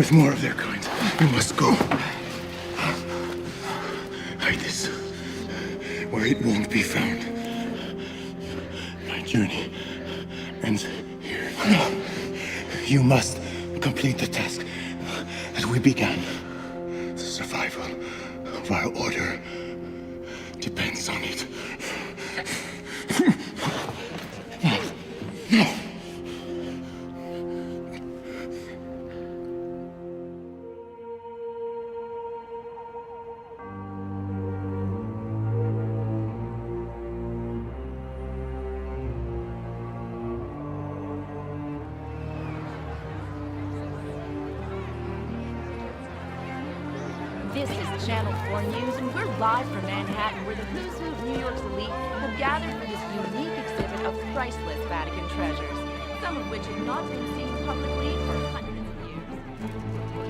with more of their kind. You must go. Hide this where it won't be found. My journey ends here. No. You must complete the task that we began. The survival of our order depends on it. No. This is Channel 4 News, and we're live from Manhattan, where the who's who of New York's elite have gathered for this unique exhibit of priceless Vatican treasures, some of which have not been seen publicly for hundreds of years.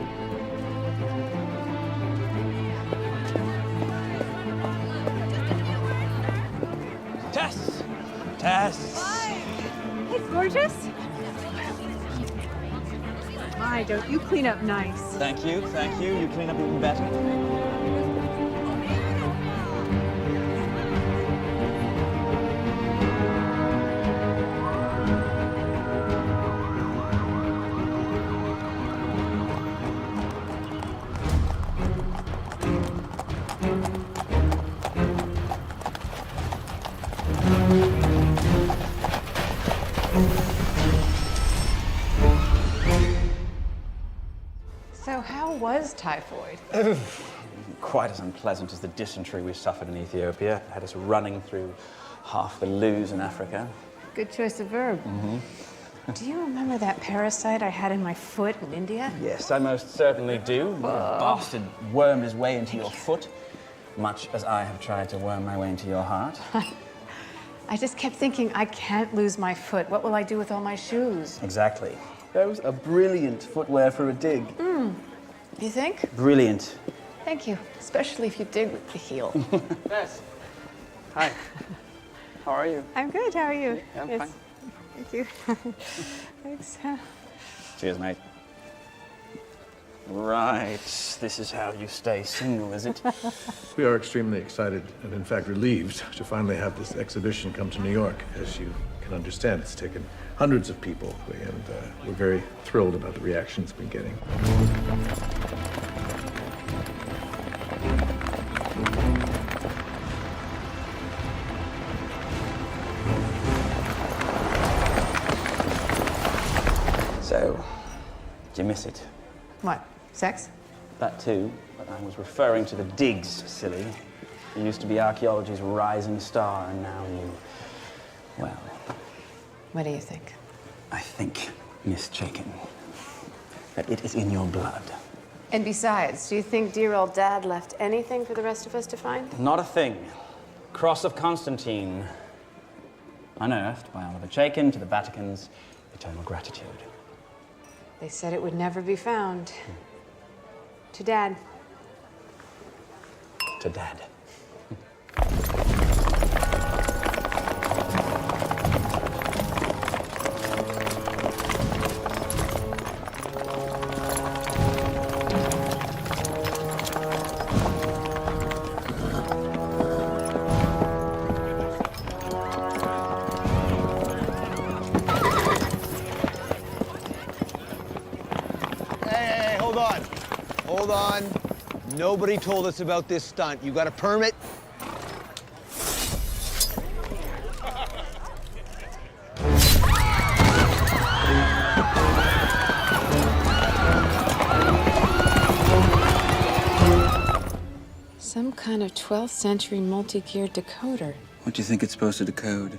Tess! Tess! Hi! It's gorgeous. My, don't you clean up nice. Thank you, thank you. You clean up even better. So how was typhoid? Quite as unpleasant as the dysentery we suffered in Ethiopia. Had us running through half the loos in Africa. Good choice of verb. Do you remember that parasite I had in my foot in India? Yes, I most certainly do. The bastard wormed his way into your foot, much as I have tried to worm my way into your heart. I just kept thinking, I can't lose my foot. What will I do with all my shoes? Exactly. Those are brilliant footwear for a dig. You think? Brilliant. Thank you. Especially if you dig with the heel. Yes. Hi. How are you? I'm good. How are you? Yeah, I'm Yes. fine. Thank you. Thanks. Cheers, mate. Right, this is how you stay single, is it? We are extremely excited and, in fact, relieved to finally have this exhibition come to New York. As you can understand, it's taken hundreds of people, and we're very thrilled about the reaction it's been getting. So, did you miss it? What? Sex? That too, but I was referring to the digs, silly. You used to be archaeology's rising star, and now you... well, What do you think? I think, Miss Chaikin, that it is in your blood. And besides, do you think dear old Dad left anything for the rest of us to find? Not a thing. Cross of Constantine. Unearthed by Oliver Chaikin to the Vatican's eternal gratitude. They said it would never be found. To Dad. To Dad. Hey, hold on. Hold on. Nobody told us about this stunt. You got a permit? Some kind of 12th century multi-gear decoder. What do you think it's supposed to decode?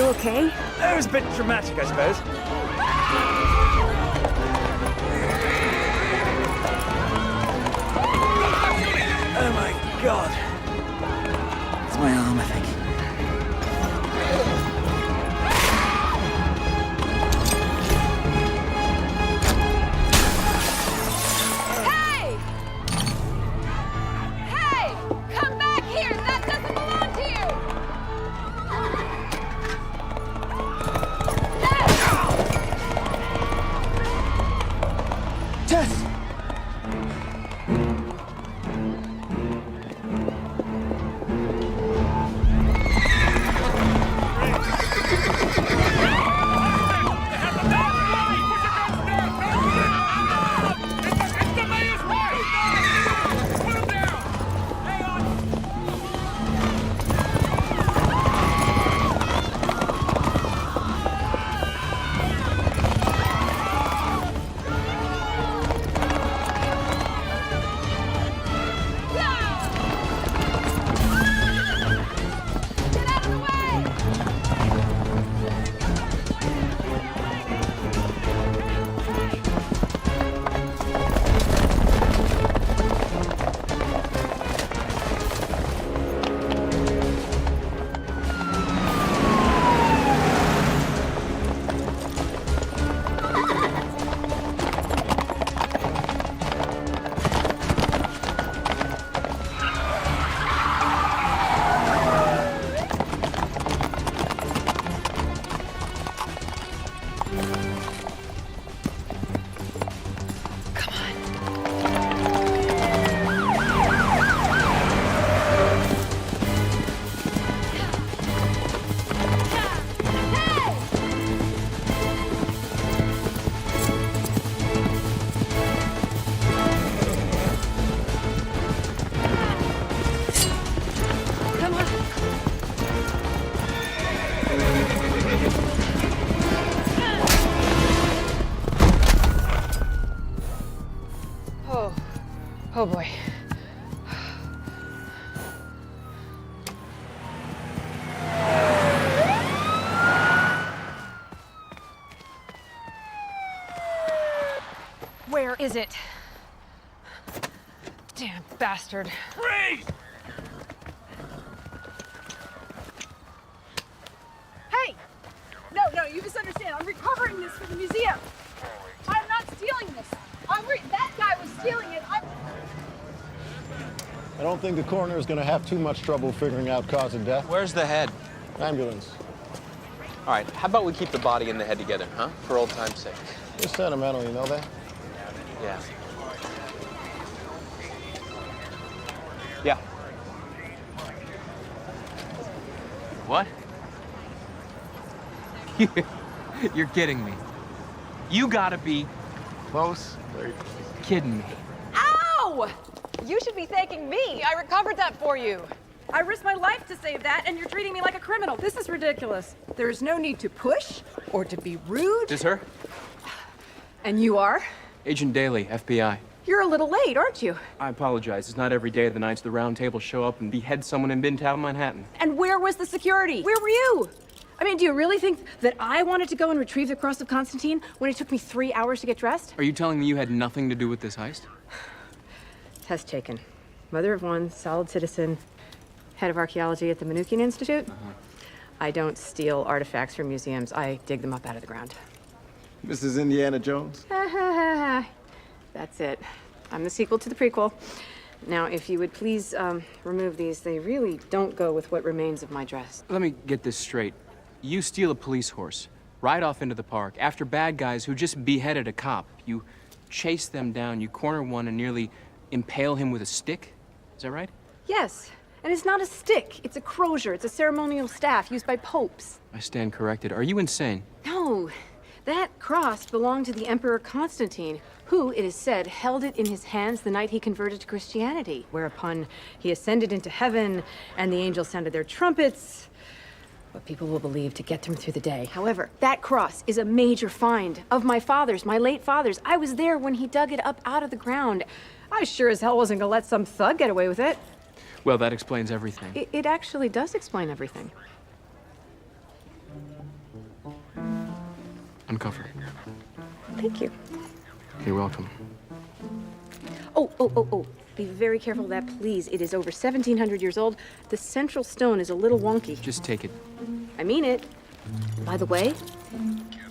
okay? It was a bit dramatic, I suppose. Oh my God. It's my arm, I think. Hey! Hey! Come back here! That doesn't belong to you! Tess! Get out of the way! Oh boy. Where is it? Damn bastard. Freeze! Hey! No, you misunderstand. I'm recovering this for the museum. I'm not stealing this. That guy was stealing it. I don't think the coroner is going to have too much trouble figuring out cause of death. Where's the head? Ambulance. All right, how about we keep the body and the head together, huh? For old time's sake. You're sentimental, you know that? Yeah. Yeah. What? You're kidding me. You gotta be Close. Very kidding me. Ow! You should be thanking me. I recovered that for you. I risked my life to save that, and you're treating me like a criminal. This is ridiculous. There's no need to push or to be rude. This her? And you are? Agent Daly, FBI. You're a little late, aren't you? I apologize. It's not every day the Knights of the Round Table show up and behead someone in Midtown Manhattan. And where was the security? Where were you? I mean, do you really think that I wanted to go and retrieve the Cross of Constantine when it took me 3 hours to get dressed? Are you telling me you had nothing to do with this heist? Test taken. Mother of one, solid citizen, head of archaeology at the Manukian Institute. I don't steal artifacts from museums. I dig them up out of the ground. Mrs. Indiana Jones? That's it. I'm the sequel to the prequel. Now, if you would please remove these, they really don't go with what remains of my dress. Let me get this straight. You steal a police horse, ride off into the park, after bad guys who just beheaded a cop. You chase them down, you corner one and nearly impale him with a stick? Is that right? Yes, and it's not a stick. It's a crozier. It's a ceremonial staff used by popes. I stand corrected. Are you insane? No, that cross belonged to the Emperor Constantine, who, it is said, held it in his hands the night he converted to Christianity, whereupon he ascended into heaven, and the angels sounded their trumpets, what people will believe to get them through the day. However, that cross is a major find of my father's, my late father's. I was there when he dug it up out of the ground. I sure as hell wasn't gonna let some thug get away with it. Well, that explains everything. It actually does explain everything. Uncover. Thank you. You're welcome. Oh. Be very careful of that, please. It is over 1,700 years old. The central stone is a little wonky. Just take it. I mean it. By the way,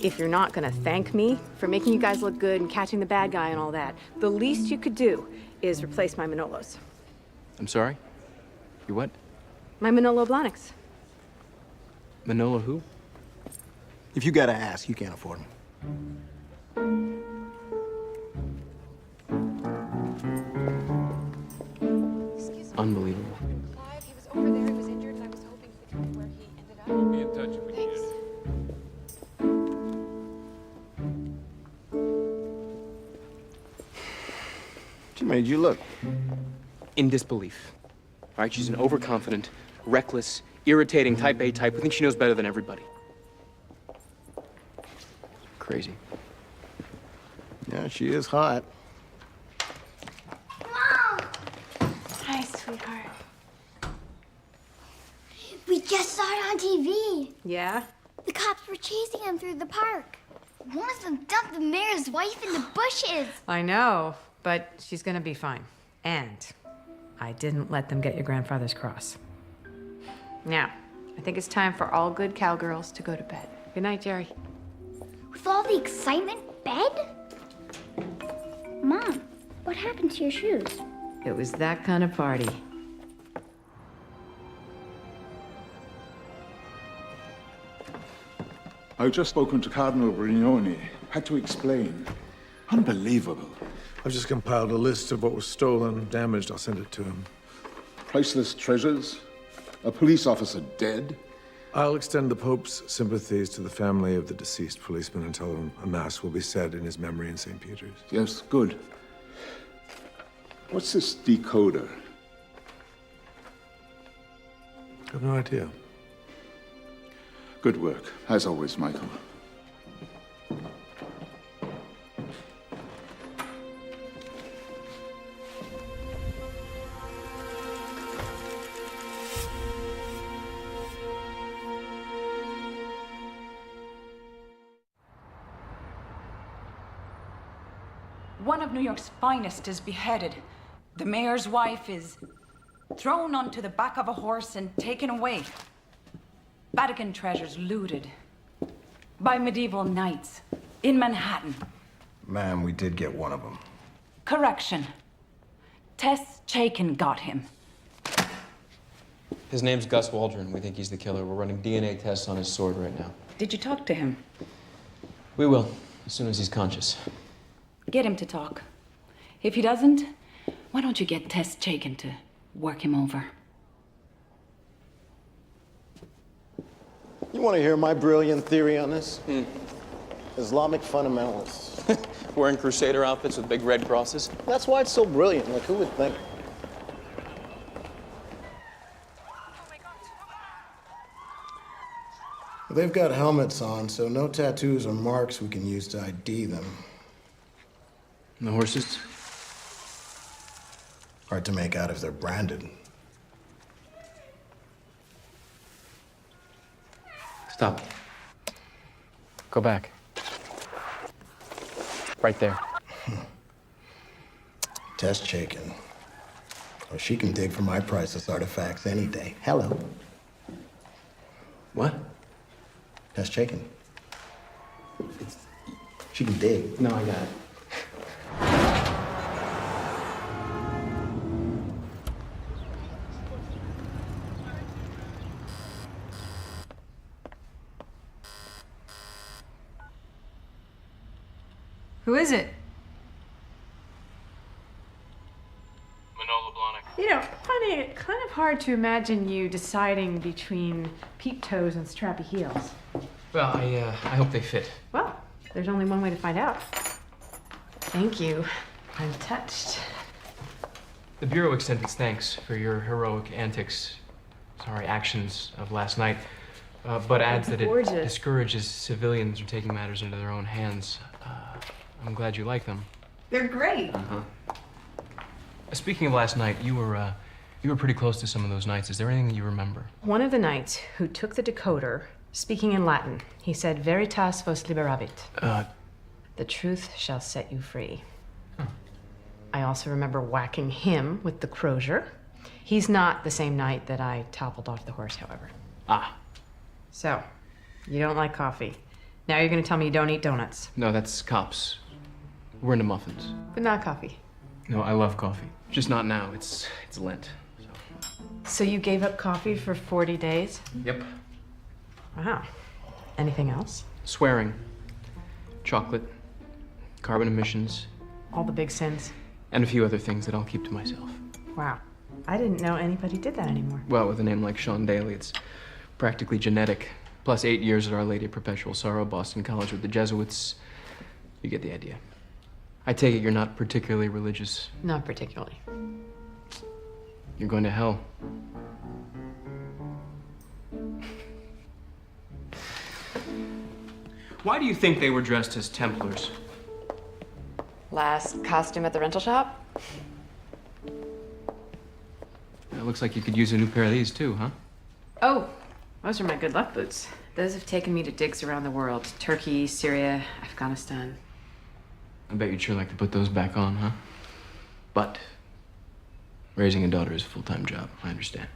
if you're not gonna thank me for making you guys look good and catching the bad guy and all that, the least you could do is replace my Manolos. I'm sorry? You what? My Manolo Blahniks. Manolo who? If you gotta ask, you can't afford them. Unbelievable. He was over there, he was injured, and I was hoping to find where he ended up. Be in touch if we need it. She made you look. In disbelief. All right, she's an overconfident, reckless, irritating type A type who thinks she knows better than everybody. Crazy. Yeah, she is hot. Hi, sweetheart. We just saw it on TV. Yeah? The cops were chasing him through the park. One of them dumped the mayor's wife in the bushes. I know, but she's gonna be fine. And I didn't let them get your grandfather's cross. Now, I think it's time for all good cowgirls to go to bed. Good night, Jerry. With all the excitement, bed? Mom, what happened to your shoes? It was that kind of party. I've just spoken to Cardinal Brignoni. Had to explain. Unbelievable. I've just compiled a list of what was stolen, damaged. I'll send it to him. Priceless treasures? A police officer dead? I'll extend the Pope's sympathies to the family of the deceased policeman and tell him a mass will be said in his memory in St. Peter's. Yes, good. What's this decoder? I have no idea. Good work, as always, Michael. One of New York's finest is beheaded. The mayor's wife is thrown onto the back of a horse and taken away. Vatican treasures looted by medieval knights in Manhattan. Ma'am, we did get one of them. Correction. Tess Chaikin got him. His name's Gus Waldron. We think he's the killer. We're running DNA tests on his sword right now. Did you talk to him? We will, as soon as he's conscious. Get him to talk. If he doesn't, why don't you get Tess Chaikin to work him over? You want to hear my brilliant theory on this? Islamic fundamentalists. Wearing crusader outfits with big red crosses? That's why it's so brilliant. Like, who would think? They've got helmets on, so no tattoos or marks we can use to ID them. And the horses? Hard to make out if they're branded. Stop. Go back. Right there. Tess Chaikin. Oh, she can dig for my priceless artifacts any day. Hello. What? Tess Chaikin. She can dig. No, I got it. Who is it? Manolo Blahnik. You know, funny, kind of hard to imagine you deciding between peep toes and strappy heels. Well, I hope they fit. Well, there's only one way to find out. Thank you. I'm touched. The Bureau extends its thanks for your heroic antics, actions of last night, but adds that it discourages civilians from taking matters into their own hands. I'm glad you like them. They're great. Speaking of last night, you were pretty close to some of those nights. Is there anything that you remember? One of the knights who took the decoder Speaking in Latin, he said, Veritas vos liberavit. The truth shall set you free. I also remember whacking him with the crozier. He's not the same knight that I toppled off the horse, however. Ah. So, you don't like coffee. Now you're gonna tell me you don't eat donuts. No, that's cops. We're into muffins. But not coffee. No, I love coffee. Just not now. It's Lent. So you gave up coffee for 40 days? Yep. Wow. Anything else? Swearing. Chocolate. Carbon emissions. All the big sins? And a few other things that I'll keep to myself. Wow. I didn't know anybody did that anymore. Well, with a name like Sean Daly, it's practically genetic. Plus 8 years at Our Lady of Perpetual Sorrow, Boston College with the Jesuits. You get the idea. I take it you're not particularly religious. Not particularly. You're going to hell. Why do you think they were dressed as Templars? Last costume at the rental shop? It looks like you could use a new pair of these too, huh? Oh, those are my good luck boots. Those have taken me to digs around the world. Turkey, Syria, Afghanistan. I bet you'd sure like to put those back on, huh? But raising a daughter is a full-time job, I understand.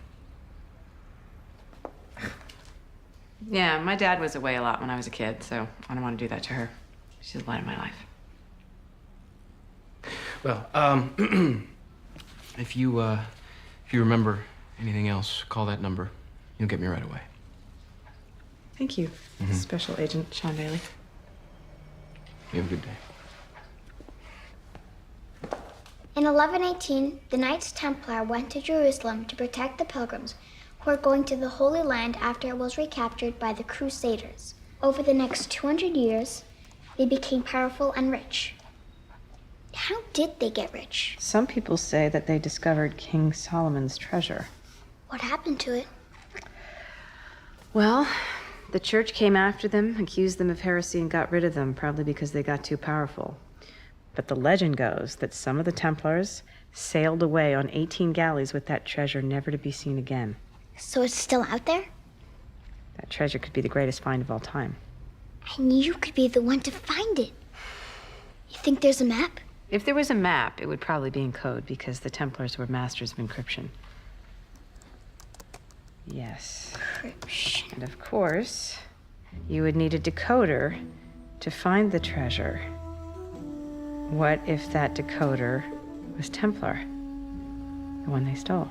Yeah, my dad was away a lot when I was a kid, so I don't want to do that to her. She's the light of my life. Well, if you remember anything else, call that number. You'll get me right away. Thank you, Special Agent Sean Daly. You have a good day. In 1118, the Knights Templar went to Jerusalem to protect the pilgrims who were going to the Holy Land after it was recaptured by the Crusaders. Over the next 200 years, they became powerful and rich. How did they get rich? Some people say that they discovered King Solomon's treasure. What happened to it? Well, the church came after them, accused them of heresy, and got rid of them, probably because they got too powerful. But the legend goes that some of the Templars sailed away on 18 galleys with that treasure, never to be seen again. So it's still out there? That treasure could be the greatest find of all time. And you could be the one to find it. You think there's a map? If there was a map, it would probably be in code, because the Templars were masters of encryption. Yes. Encryption. And of course, you would need a decoder to find the treasure. What if that decoder was Templar? The one they stole?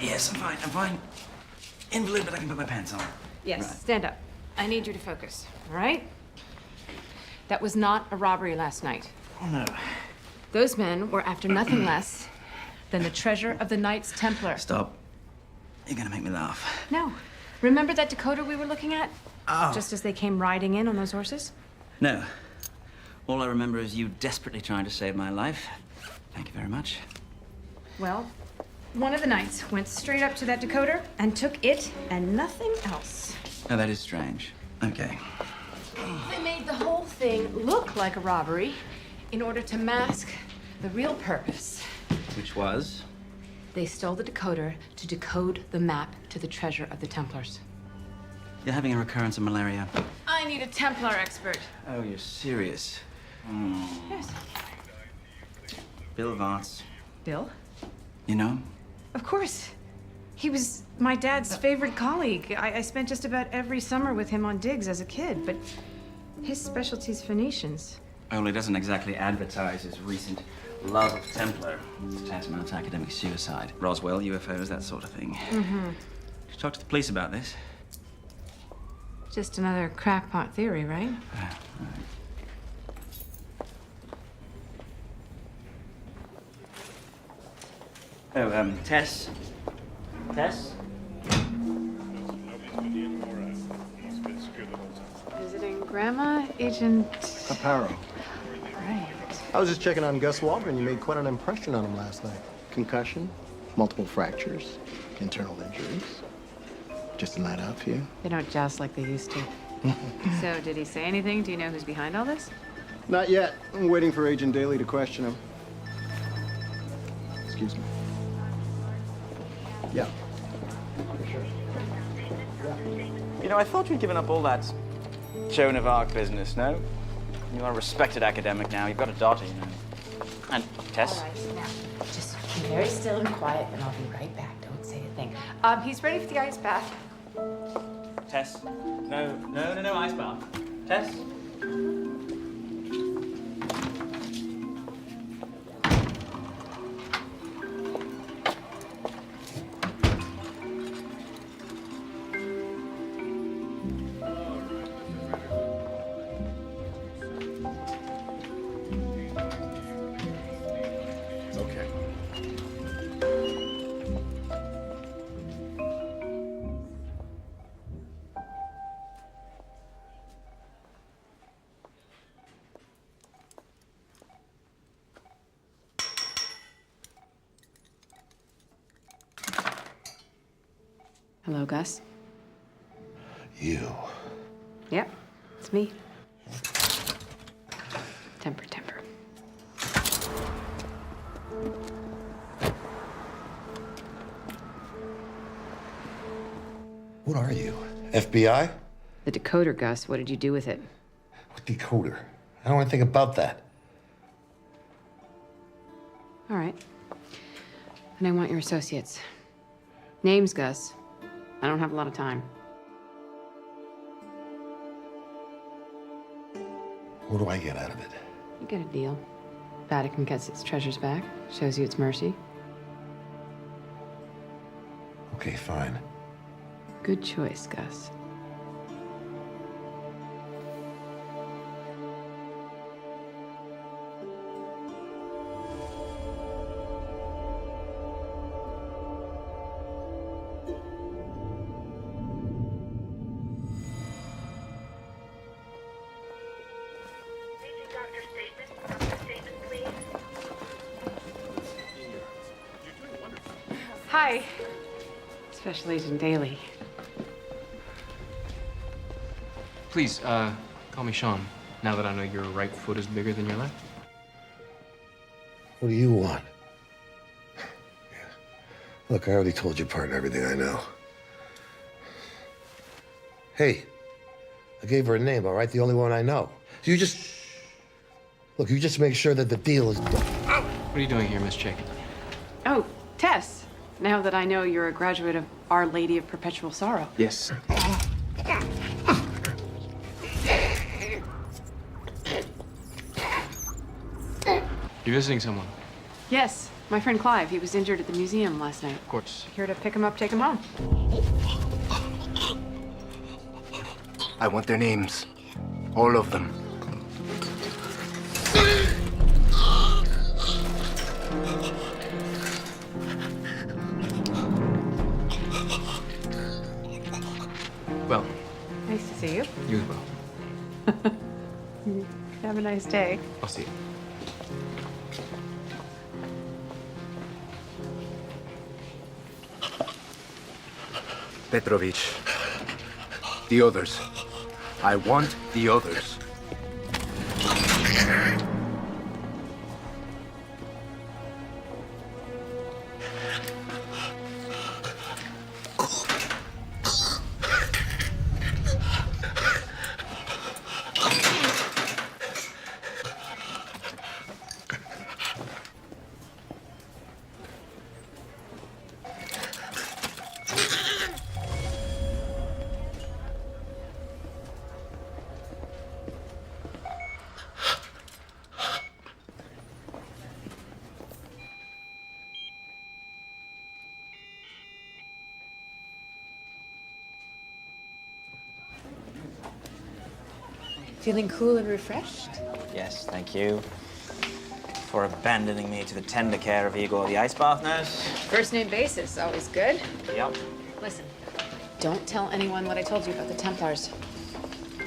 Yes, I'm fine. Invalid, but I can put my pants on. Yes, Right. stand up. I need you to focus, all right? That was not a robbery last night. Oh, no. Those men were after nothing less than the treasure of the Knights Templar. Stop. You're gonna make me laugh. No. Remember that decoder we were looking at? Oh. Just as they came riding in on those horses? No. All I remember is you desperately trying to save my life. Thank you very much. Well, one of the knights went straight up to that decoder and took it and nothing else. Oh, that is strange. Okay. They made the whole thing look like a robbery in order to mask the real purpose. Which was? They stole the decoder to decode the map to the treasure of the Templars. You're having a recurrence of malaria. I need a Templar expert. Oh, you're serious? Yes. Bill Varts. Bill? You know? Of course. He was my dad's favorite colleague. I spent just about every summer with him on digs as a kid, but his specialty's Phoenicians. Only doesn't exactly advertise his recent love of Templar. It's tantamount to academic suicide. Roswell, UFOs, that sort of thing. Did you talk to the police about this? Just another crackpot theory, right? Oh, Tess? Tess? Visiting Grandma, Agent... Paolo. Right. I was just checking on Gus Waldron. You made quite an impression on him last night. Concussion, multiple fractures, internal injuries. Just a night out for you? They don't joust like they used to. So, did he say anything? Do you know who's behind all this? Not yet. I'm waiting for Agent Daly to question him. Excuse me. Yeah. You know, I thought you'd given up all that Joan of Arc business, no? You are a respected academic now. You've got a daughter, you know. And Tess? All right, now, just be very still and quiet, and I'll be right back. Don't say a thing. He's ready for the ice bath. Tess? No, ice bath. Tess? Okay. Hello, Gus. You. Yep, it's me. Temper. What are you? FBI? The decoder, Gus. What did you do with it? What decoder? I don't want to think about that. All right. And I want your associates. Names, Gus. I don't have a lot of time. What do I get out of it? You get a deal. Vatican gets its treasures back, shows you its mercy. Okay, fine. Good choice, Gus. Hi. Special Agent Daly. Please, call me Sean, now that I know your right foot is bigger than your left. What do you want? Look, I already told your partner everything I know. Hey, I gave her a name, all right? The only one I know. So you just... Look, you just make sure that the deal is done. What are you doing here, Miss Chick? Oh, Tess. Now that I know you're a graduate of Our Lady of Perpetual Sorrow. Yes. You're visiting someone? Yes, my friend Clive. He was injured at the museum last night. Of course. Here to pick him up, take him home. I want their names. All of them. Well. Nice to see you. You as well. Have a nice day. I'll see you. Petrovich. The others. I want the others. Feeling cool and refreshed? Yes, thank you. For abandoning me to the tender care of Igor the ice bath nurse. First name basis, always good. Yep. Listen, don't tell anyone what I told you about the Templars.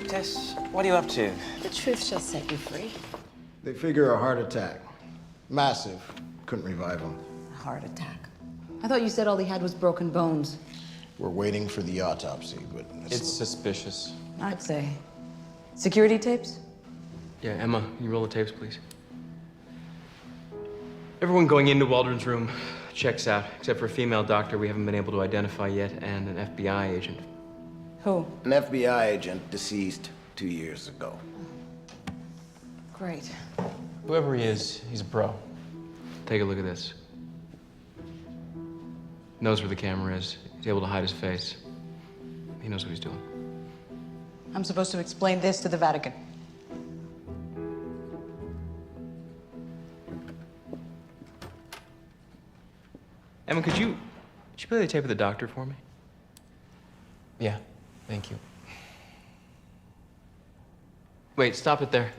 Tess, what are you up to? The truth shall set you free. They figure a heart attack. Massive. Couldn't revive him. Heart attack. I thought you said all he had was broken bones. We're waiting for the autopsy, but It's suspicious. I'd say. Security tapes? Yeah, Emma, can you roll the tapes, please? Everyone going into Waldron's room checks out, except for a female doctor we haven't been able to identify yet, and an FBI agent. Who? An FBI agent deceased 2 years ago. Great. Whoever he is, he's a pro. Take a look at this. Knows where the camera is. He's able to hide his face. He knows what he's doing. I'm supposed to explain this to the Vatican. Emma, could you play the tape of the doctor for me? Yeah, thank you. Wait, stop it there.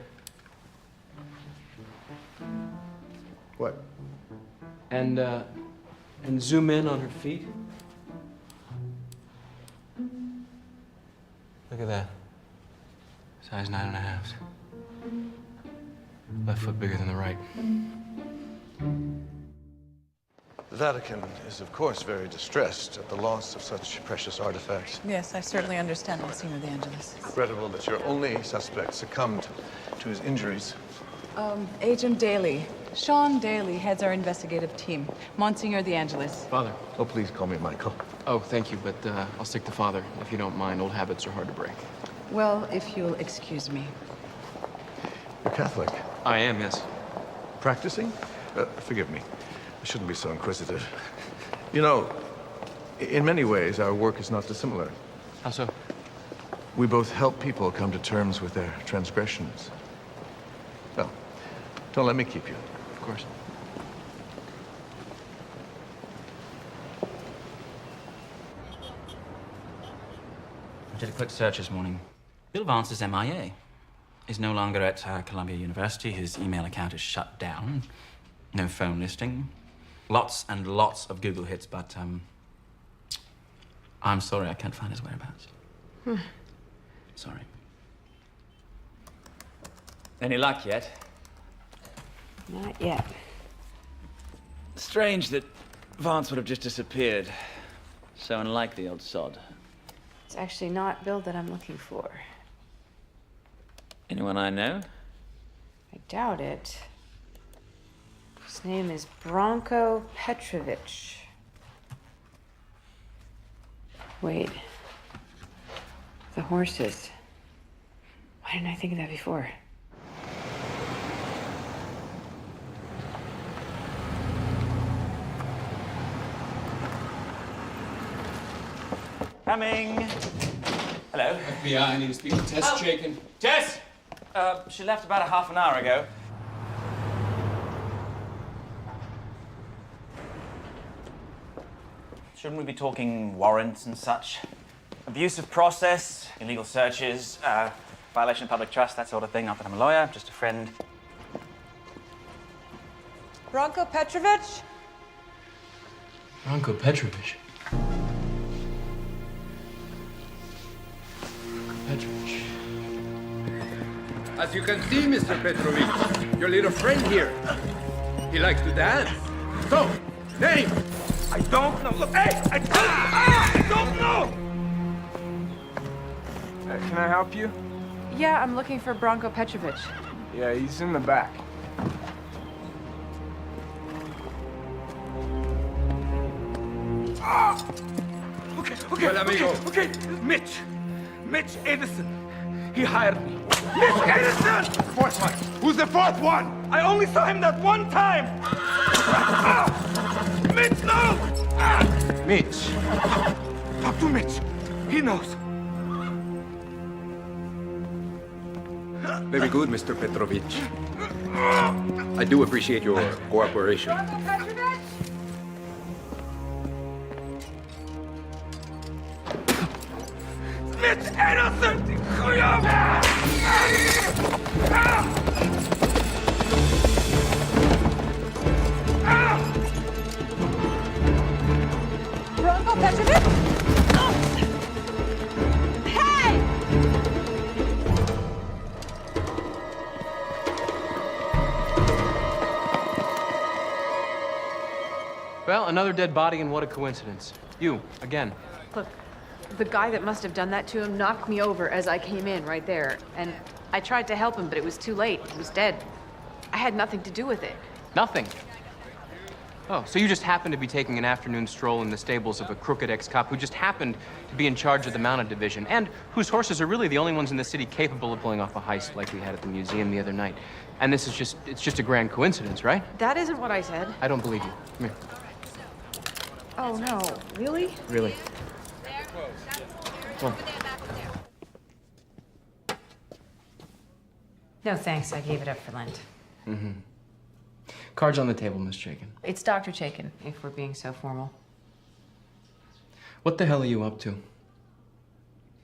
What? And zoom in on her feet. Look at that. Size 9.5. Left foot bigger than the right. The Vatican is, of course, very distressed at the loss of such precious artifacts. Yes, I certainly understand, Monsignor de Angelis. Regrettable that your only suspect succumbed to his injuries. Agent Daly. Sean Daly heads our investigative team. Monsignor de Angelis. Father. Oh, please call me Michael. Oh, thank you, but I'll stick to Father, if you don't mind. Old habits are hard to break. Well, if you'll excuse me. You're Catholic. I am, yes. Practicing? Forgive me. I shouldn't be so inquisitive. You know, in many ways, our work is not dissimilar. How so? We both help people come to terms with their transgressions. Well, don't let me keep you. Of course. I did a quick search this morning. Bill Vance is MIA. He's no longer at Columbia University. His email account is shut down. No phone listing. Lots and lots of Google hits, but I'm sorry, I can't find his whereabouts. Sorry. Any luck yet? Not yet. Strange that Vance would have just disappeared. So unlike the old sod. It's actually not Bill that I'm looking for. Anyone I know? I doubt it. His name is Branko Petrovich. Wait. The horses. Why didn't I think of that before? Coming. Hello. FBI, I need to speak to Tess Chaikin. Tess! She left about a half an hour ago. Shouldn't we be talking warrants and such? Abuse of process, illegal searches, violation of public trust, that sort of thing. Not that I'm a lawyer, just a friend. Branko Petrovich? Branko Petrovich. Petrovich. As you can see, Mr. Petrovich, your little friend here, he likes to dance. So, name? I don't know. Look, hey, I don't know. Can I help you? Yeah, I'm looking for Branko Petrovich. Yeah, he's in the back. Okay, well, amigo. Okay, Mitch Edison. He hired me. Mitch Edison! Fourth one. Who's the fourth one? I only saw him that one time. Mitch, no! Mitch. Talk to Mitch. He knows. Very good, Mr. Petrovich. I do appreciate your cooperation. Mitch innocent! Bronco Petrovic? Hey! Well, another dead body, and what a coincidence. You, again. Look, the guy that must have done that to him knocked me over as I came in right there. And I tried to help him, but it was too late. He was dead. I had nothing to do with it. Nothing. Oh, so you just happened to be taking an afternoon stroll in the stables of a crooked ex-cop who just happened to be in charge of the mounted division, and whose horses are really the only ones in the city capable of pulling off a heist like we had at the museum the other night. And this is it's just a grand coincidence, right? That isn't what I said. I don't believe you. Come here. Oh, no. Really? Really? Come on. No, thanks. I gave it up for Lent. Mm-hmm. Cards on the table, Miss Chaikin. It's Dr. Chaikin, if we're being so formal. What the hell are you up to?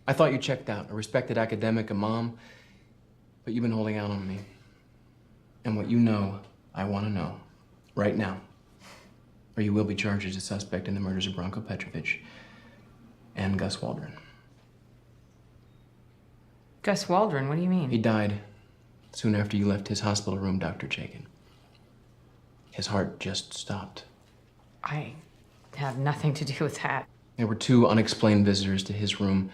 I thought you checked out, a respected academic, a mom, but you've been holding out on me. And what you know, I want to know, right now. Or you will be charged as a suspect in the murders of Bronco Petrovic and Gus Waldron. Gus Waldron? What do you mean? He died soon after you left his hospital room, Dr. Chaikin. His heart just stopped. I have nothing to do with that. There were two unexplained visitors to his room.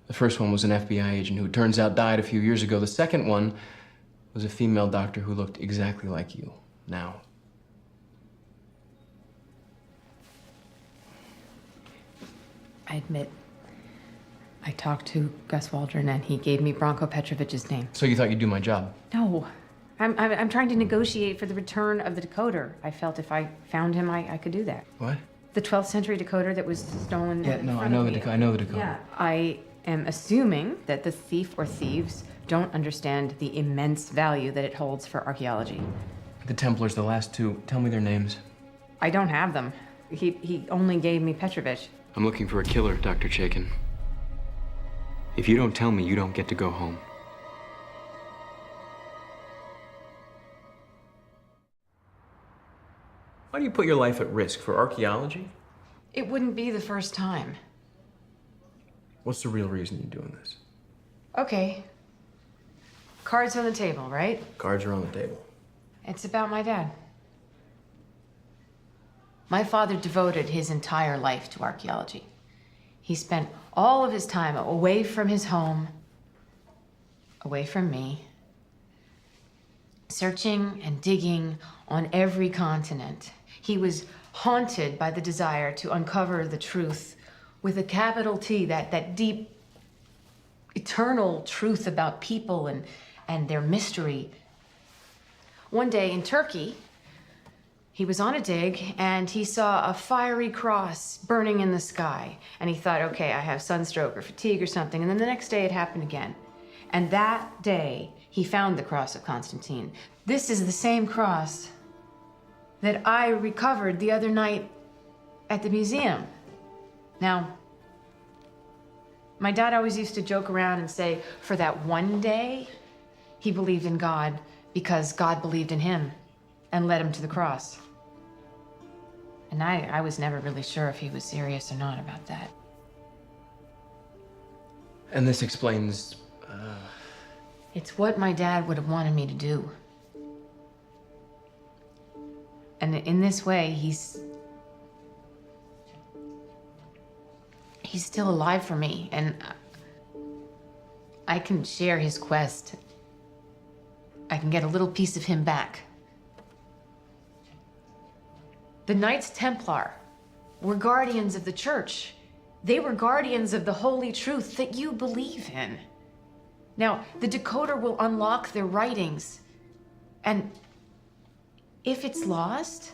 The first one was an FBI agent who, it turns out, died a few years ago. The second one was a female doctor who looked exactly like you now. I admit, I talked to Gus Waldron and he gave me Bronco Petrovic's name. So you thought you'd do my job? No. I'm trying to negotiate for the return of the decoder. I felt if I found him, I could do that. What? The 12th century decoder that was stolen. Yeah, no, I know the decoder. Yeah. I am assuming that the thief or thieves don't understand the immense value that it holds for archaeology. The Templars, the last two. Tell me their names. I don't have them. He only gave me Petrovic. I'm looking for a killer, Dr. Chaikin. If you don't tell me, you don't get to go home. Why do you put your life at risk? For archaeology? It wouldn't be the first time. What's the real reason you're doing this? Okay. Cards on the table, right? Cards are on the table. It's about my dad. My father devoted his entire life to archaeology. He spent all of his time away from his home, away from me, searching and digging on every continent. He was haunted by the desire to uncover the truth with a capital T, that deep, eternal truth about people and their mystery. One day in Turkey, he was on a dig and he saw a fiery cross burning in the sky. And he thought, okay, I have sunstroke or fatigue or something. And then the next day it happened again. And that day, he found the cross of Constantine. This is the same cross that I recovered the other night at the museum. Now, my dad always used to joke around and say, for that one day, he believed in God because God believed in him and led him to the cross. And I was never really sure if he was serious or not about that. And this explains, It's what my dad would have wanted me to do. And in this way, he's still alive for me, and I can share his quest. I can get a little piece of him back. The Knights Templar were guardians of the church. They were guardians of the holy truth that you believe in. Now, the decoder will unlock their writings, and if it's lost,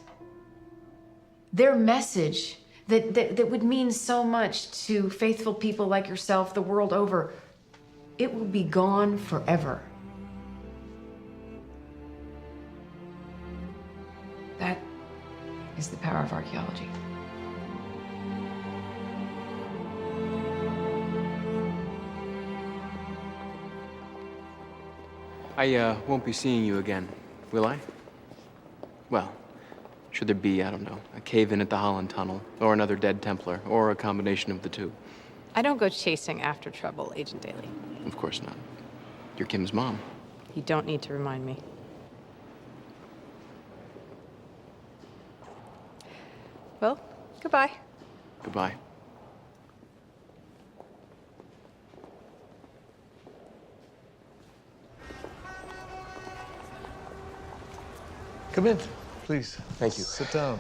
their message that would mean so much to faithful people like yourself the world over, it will be gone forever. That is the power of archaeology. I won't be seeing you again, will I? Well, should there be, I don't know, a cave-in at the Holland Tunnel, or another dead Templar, or a combination of the two? I don't go chasing after trouble, Agent Daly. Of course not. You're Kim's mom. You don't need to remind me. Well, goodbye. Goodbye. Come in, please. Thank you. Sit down.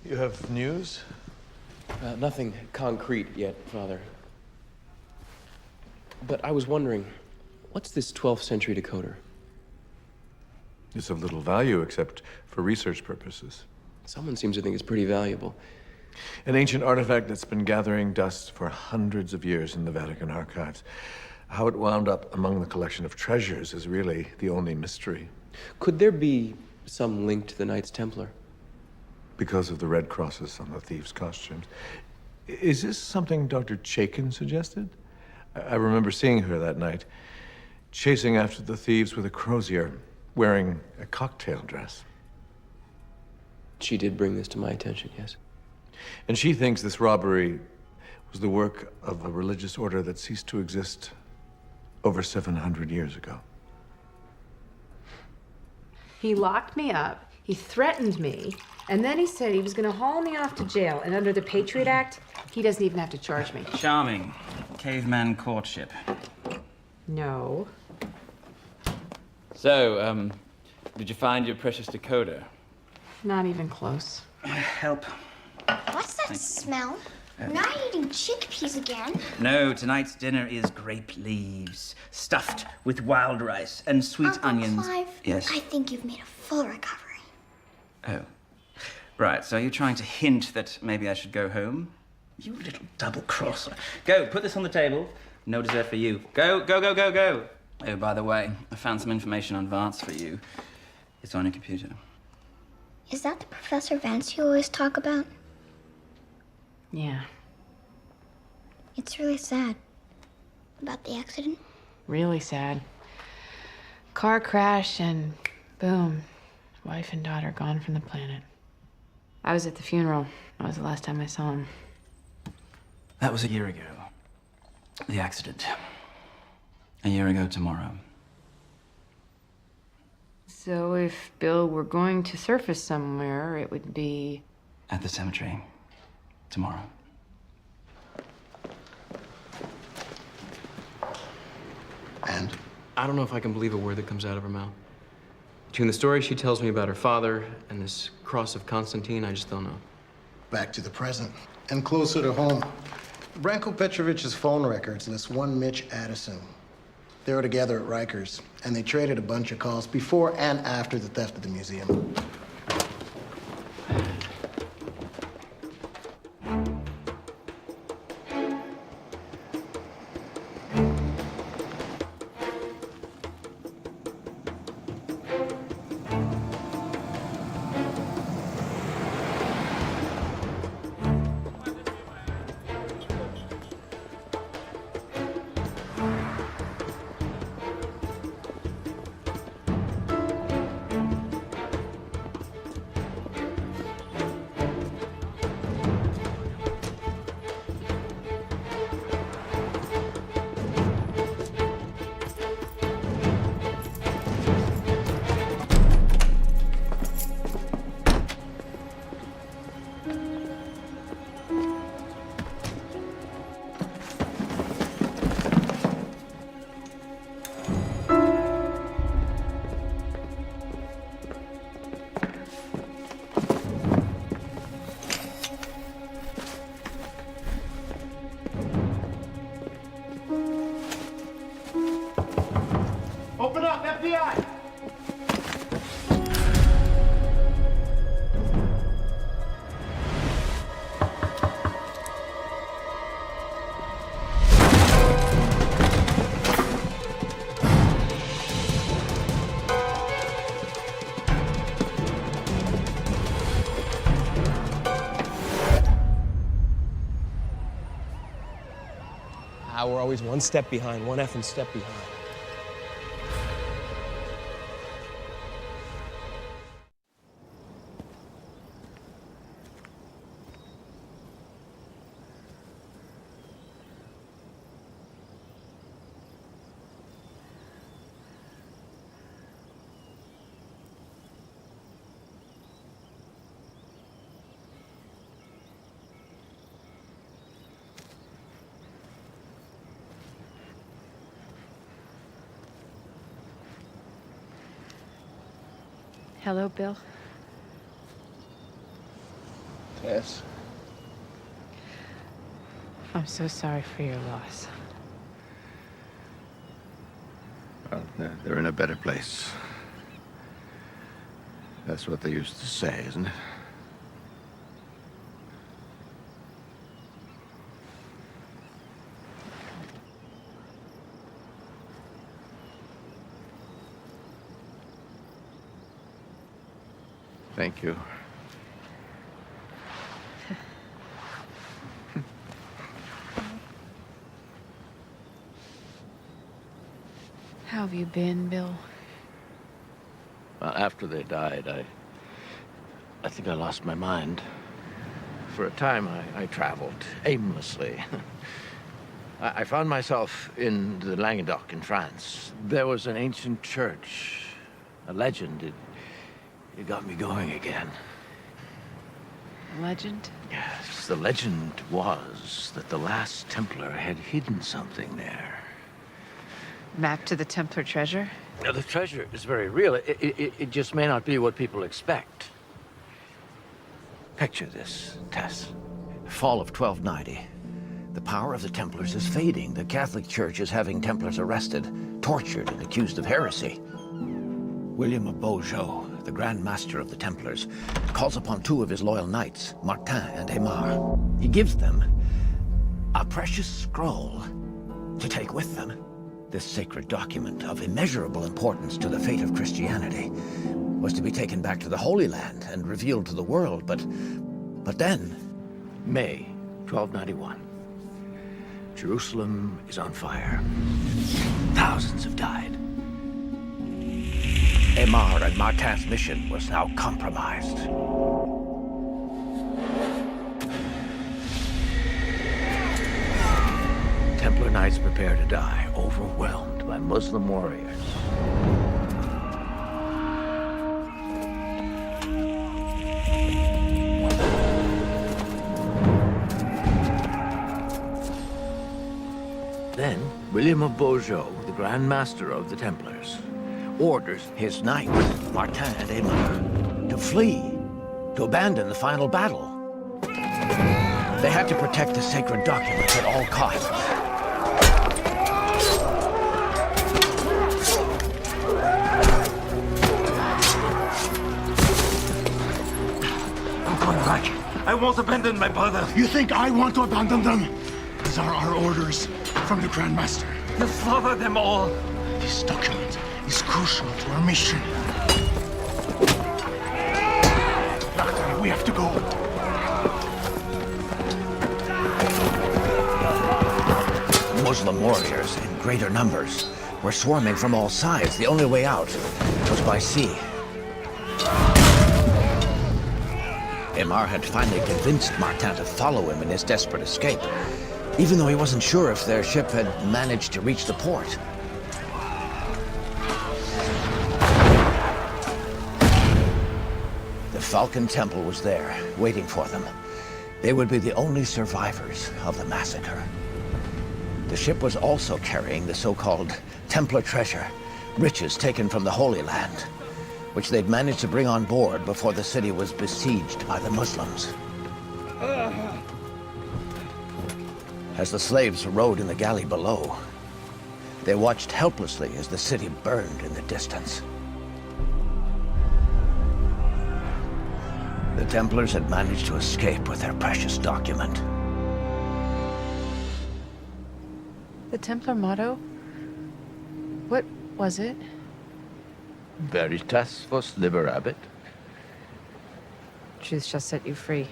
You have news? Nothing concrete yet, Father. But I was wondering, what's this 12th century decoder? It's of little value except for research purposes. Someone seems to think it's pretty valuable. An ancient artifact that's been gathering dust for hundreds of years in the Vatican archives. How it wound up among the collection of treasures is really the only mystery. Could there be some link to the Knights Templar? Because of the red crosses on the thieves' costumes. Is this something Dr. Chaikin suggested? I remember seeing her that night, chasing after the thieves with a crozier, wearing a cocktail dress. She did bring this to my attention, yes. And she thinks this robbery was the work of a religious order that ceased to exist over 700 years ago. He locked me up, he threatened me, and then he said he was gonna haul me off to jail, and under the Patriot Act, he doesn't even have to charge me. Charming. Caveman courtship. No. So, did you find your precious decoder? Not even close. Help. What's that smell? You're not eating chickpeas again. No, tonight's dinner is grape leaves, stuffed with wild rice and sweet Uncle onions. Clive, Yes. I think you've made a full recovery. Oh. Right, so you're trying to hint that maybe I should go home? You little double-crosser. Go, put this on the table. No dessert for you. Go, go, go, go, go. Oh, by the way, I found some information on Vance for you. It's on your computer. Is that the Professor Vance you always talk about? Yeah. It's really sad. About the accident? Really sad. Car crash and boom, wife and daughter gone from the planet. I was at the funeral. That was the last time I saw him. That was a year ago. The accident. A year ago tomorrow. So if Bill were going to surface somewhere, it would be... At the cemetery. Tomorrow. And? I don't know if I can believe a word that comes out of her mouth. Between the story she tells me about her father and this cross of Constantine, I just don't know. Back to the present, and closer to home. Branko Petrovich's phone records list one Mitch Addison. They were together at Rikers, and they traded a bunch of calls before and after the theft of the museum. Open up, FBI! We're always one step behind, one effing step behind. Hello, Bill. Tess? I'm so sorry for your loss. Well, they're in a better place. That's what they used to say, isn't it? Thank you. How have you been, Bill? Well, after they died, I think I lost my mind. For a time, I traveled aimlessly. I found myself in the Languedoc in France. There was an ancient church, a legend. It got me going again. Legend? Yes, the legend was that the last Templar had hidden something there. Map to the Templar treasure? Now, the treasure is very real. It just may not be what people expect. Picture this, Tess. Fall of 1290. The power of the Templars is fading. The Catholic Church is having Templars arrested, tortured, and accused of heresy. William of Beaujeu, the Grand Master of the Templars, calls upon two of his loyal knights, Martin and Omar. He gives them a precious scroll to take with them. This sacred document of immeasurable importance to the fate of Christianity was to be taken back to the Holy Land and revealed to the world, but then, May 1291, Jerusalem is on fire. Thousands have died. Omar and Martin's mission was now compromised. Templar knights prepare to die, overwhelmed by Muslim warriors. Then, William of Beaujeu, the Grand Master of the Templars, orders his knights, Martin and Omar, to flee, to abandon the final battle. They had to protect the sacred documents at all costs. I'm going back. I won't abandon my brother. You think I want to abandon them? These are our orders from the Grand Master. You slaughter them all. This document is crucial to our mission. Doctor, we have to go. Muslim warriors in greater numbers were swarming from all sides. The only way out was by sea. Omar had finally convinced Martin to follow him in his desperate escape, even though he wasn't sure if their ship had managed to reach the port. The Falcon Temple was there, waiting for them. They would be the only survivors of the massacre. The ship was also carrying the so-called Templar treasure, riches taken from the Holy Land, which they'd managed to bring on board before the city was besieged by the Muslims. As the slaves rowed in the galley below, they watched helplessly as the city burned in the distance. The Templars had managed to escape with their precious document. The Templar motto? What was it? Veritas vos liberabit. Truth shall set you free.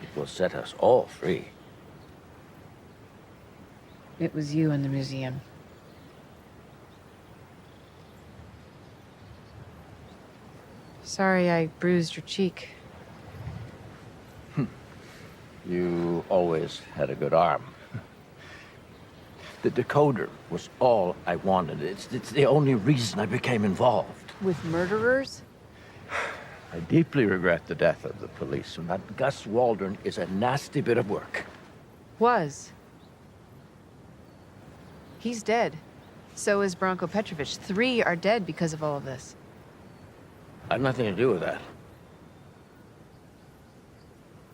It will set us all free. It was you in the museum. Sorry I bruised your cheek. You always had a good arm. The decoder was all I wanted. It's the only reason I became involved. With murderers? I deeply regret the death of the policeman. That Gus Waldron is a nasty bit of work. Was. He's dead. So is Branko Petrovic. 3 are dead because of all of this. I have nothing to do with that.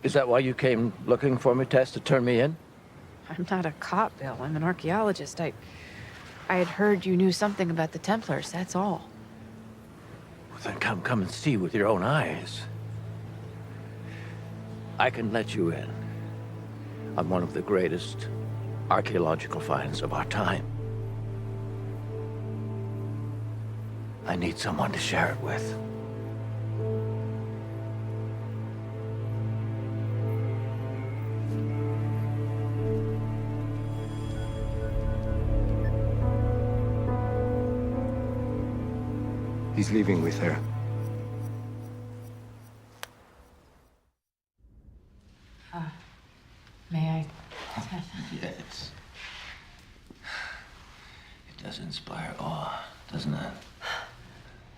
Is that why you came looking for me, Tess, to turn me in? I'm not a cop, Bill. I'm an archaeologist. I had heard you knew something about the Templars, that's all. Well, then come and see with your own eyes. I can let you in on one of the greatest archaeological finds of our time. I need someone to share it with. He's leaving with her. May I? Yes. It does inspire awe, doesn't it?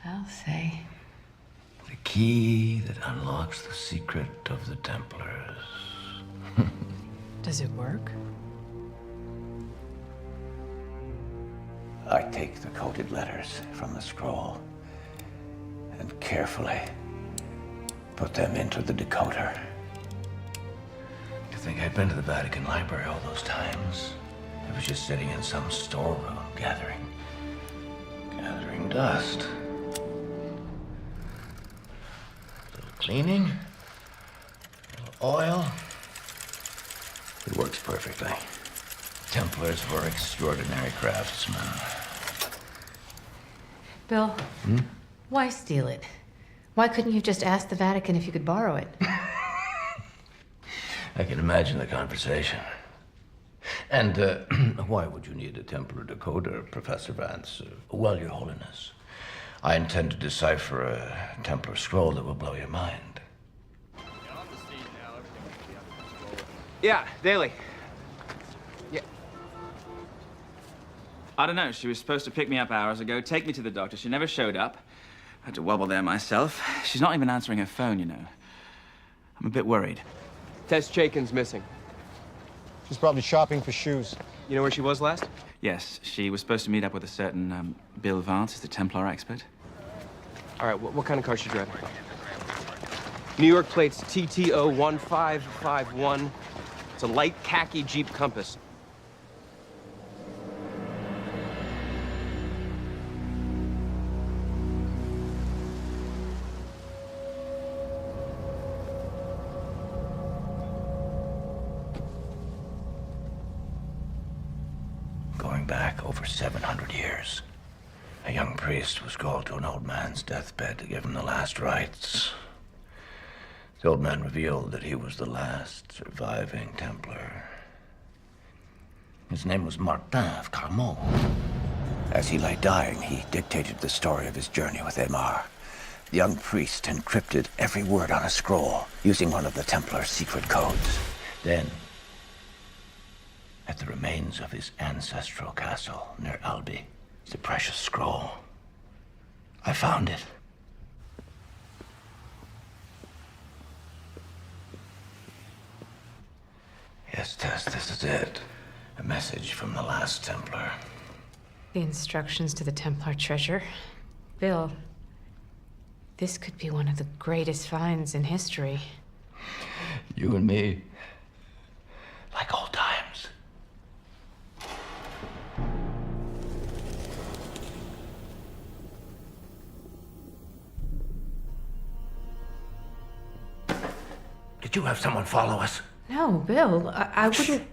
I'll say. The key that unlocks the secret of the Templars. Does it work? I take the coded letters from the scroll and carefully put them into the decoder. You think I'd been to the Vatican Library all those times? I was just sitting in some storeroom gathering dust. A little cleaning, a little oil. It works perfectly. Templars were extraordinary craftsmen. Bill, why steal it? Why couldn't you just ask the Vatican if you could borrow it? I can imagine the conversation. And why would you need a Templar decoder, Professor Vance? Well, Your Holiness, I intend to decipher a Templar scroll that will blow your mind. Yeah, Daly. Yeah. I don't know. She was supposed to pick me up hours ago, take me to the doctor. She never showed up. I had to wobble there myself. She's not even answering her phone, you know. I'm a bit worried. Tess Chaikin's missing. She's probably shopping for shoes. You know where she was last? Yes, she was supposed to meet up with a certain Bill Vance, who's the Templar expert. All right, what kind of car is she driving? New York plates TTO 1551. It's a light khaki Jeep Compass. Going back over 700 years, a young priest was called to an old man's deathbed to give him the last rites. The old man revealed that he was the last surviving Templar. His name was Martin of Carmont. As he lay dying, he dictated the story of his journey with Omar. The young priest encrypted every word on a scroll using one of the Templar's secret codes. Then, at the remains of his ancestral castle near Albi, the precious scroll. I found it. Yes, Tess, this is it. A message from the last Templar. The instructions to the Templar treasure. Bill, this could be one of the greatest finds in history. You and me, like old times. Did you have someone follow us? No, Bill, I wouldn't...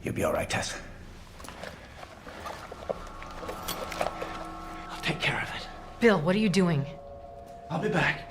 You'll be all right, Tess. I'll take care of it. Bill, what are you doing? I'll be back.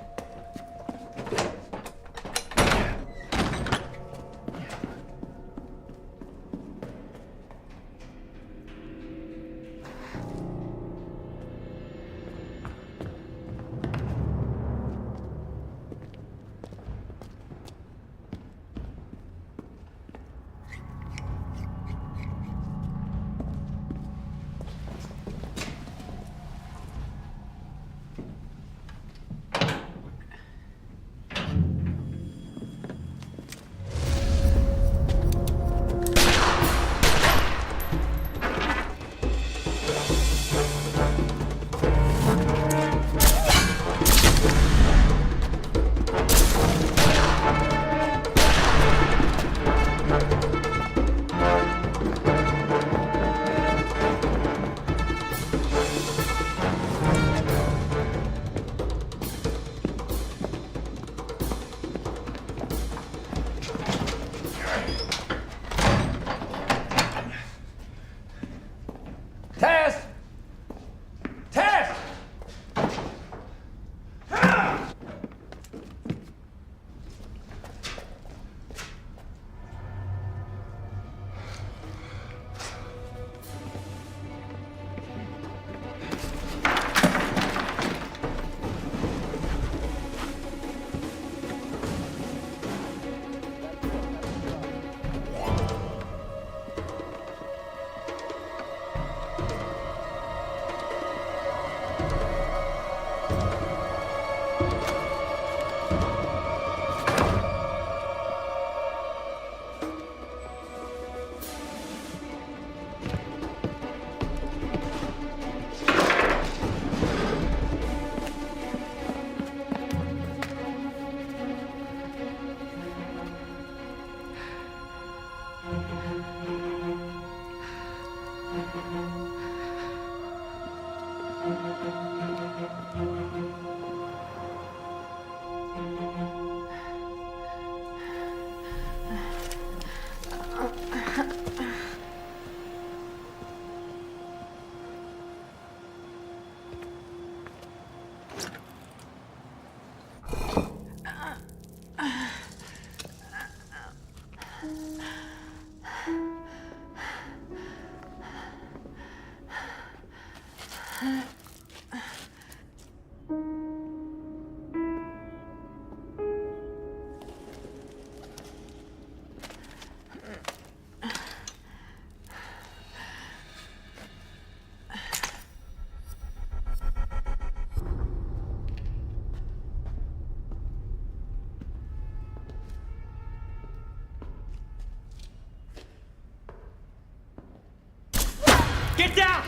Get down!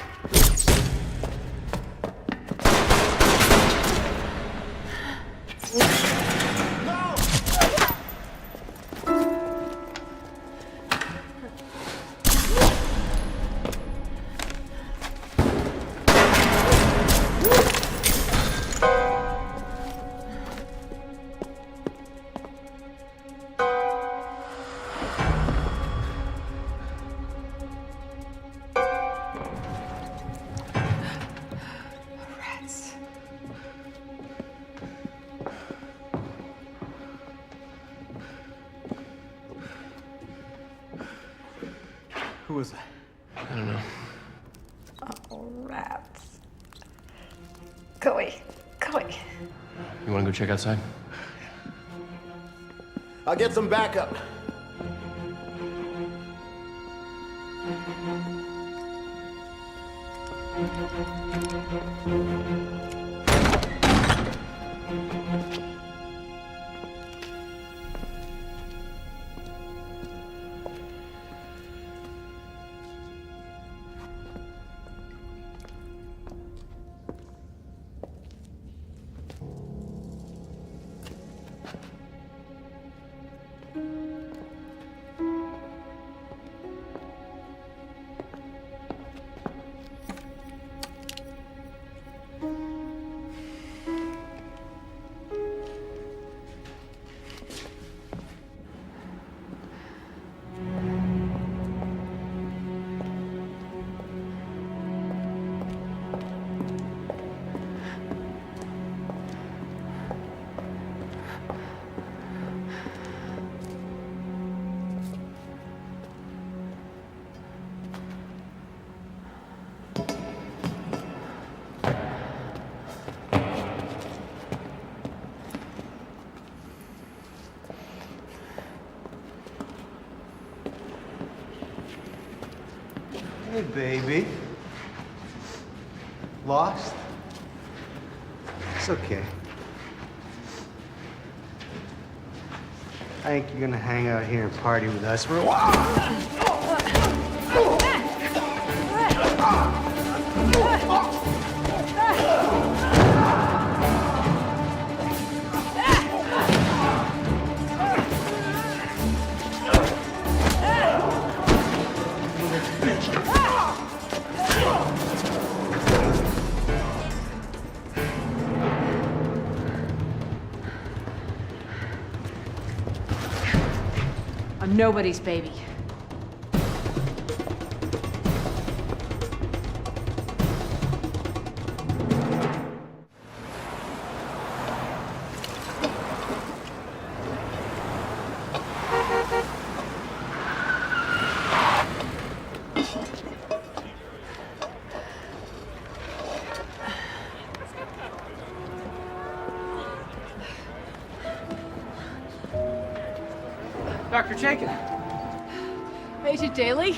Who was that? I don't know. Oh, rats. Go away. Go away. You want to go check outside? I'll get some backup. Hey, baby. Lost? It's okay. I think you're gonna hang out here and party with us for a while. I'm nobody's baby. Dr. Chaikin. Agent Daly?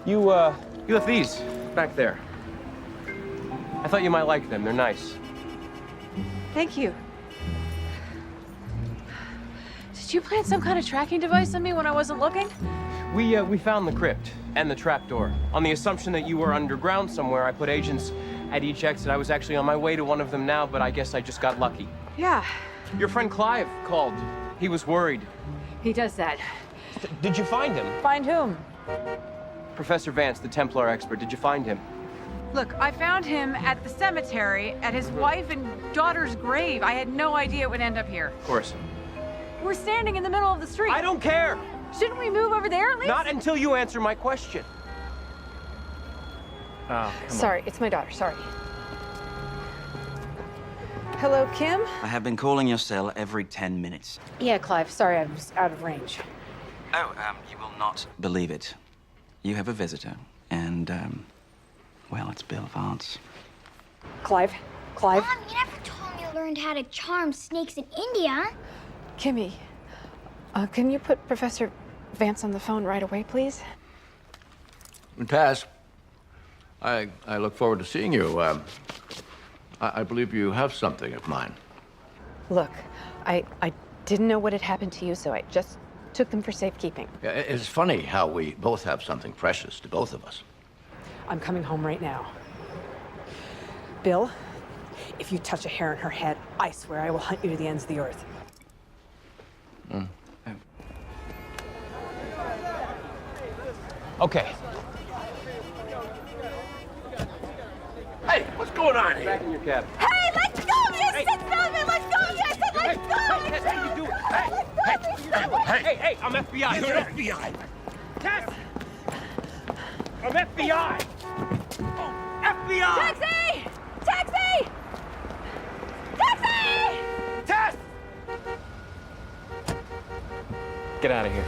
You left these back there. I thought you might like them. They're nice. Thank you. Did you plant some kind of tracking device on me when I wasn't looking? We found the crypt and the trapdoor. On the assumption that you were underground somewhere, I put agents at each exit. I was actually on my way to one of them now, but I guess I just got lucky. Yeah. Your friend Clive called. He was worried. He does that. Did you find him? Find whom? Professor Vance, the Templar expert. Did you find him? Look, I found him at the cemetery, at his wife and daughter's grave. I had no idea it would end up here. Of course. We're standing in the middle of the street. I don't care! Shouldn't we move over there at least? Not until you answer my question. Oh, come Sorry, on. it's my daughter, sorry. Hello, Kim? I have been calling your cell every 10 minutes. Yeah, Clive, sorry, I was out of range. Oh, you will not believe it. You have a visitor, and, well, it's Bill Vance. Clive? Clive? Mom, you never told me you learned how to charm snakes in India. Kimmy, can you put Professor Vance on the phone right away, please? Taz, I look forward to seeing you. I believe you have something of mine. Look, I didn't know what had happened to you, so I just took them for safekeeping. Yeah, it's funny how we both have something precious to both of us. I'm coming home right now. Bill, if you touch a hair on her head, I swear I will hunt you to the ends of the earth. Okay. Hey, what's going on here? Back in your cab. Hey, let's go! You said something! Let's go! I said let's go! Tess, how you doing? Hey, I'm FBI. You're FBI. Tess! I'm FBI! FBI! Taxi! Taxi! Taxi! Tess! Get out of here.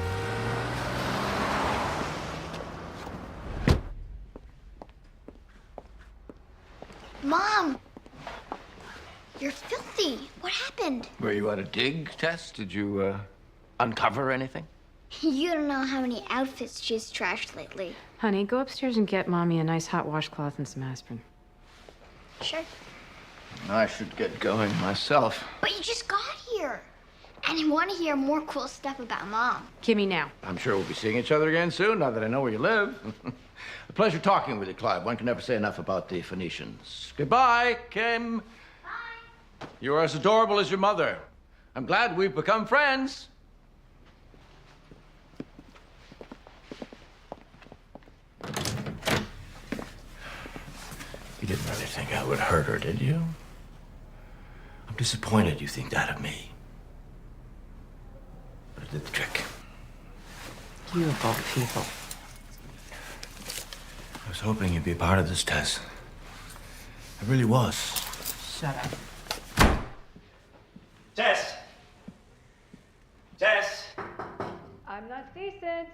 Mom! You're filthy. What happened? Were you at a dig, Tess? Did you uncover anything? You don't know how many outfits she's trashed lately. Honey, go upstairs and get Mommy a nice hot washcloth and some aspirin. Sure. I should get going myself. But you just got here. And I want to hear more cool stuff about Mom. Kimmy, now. I'm sure we'll be seeing each other again soon, now that I know where you live. A pleasure talking with you, Clive. One can never say enough about the Phoenicians. Goodbye, Kim. Bye. You're as adorable as your mother. I'm glad we've become friends. You didn't really think I would hurt her, did you? I'm disappointed you think that of me. But it did the trick. You of all people. I was hoping you'd be a part of this, Tess. I really was. Shut up. Tess! Tess! I'm not decent.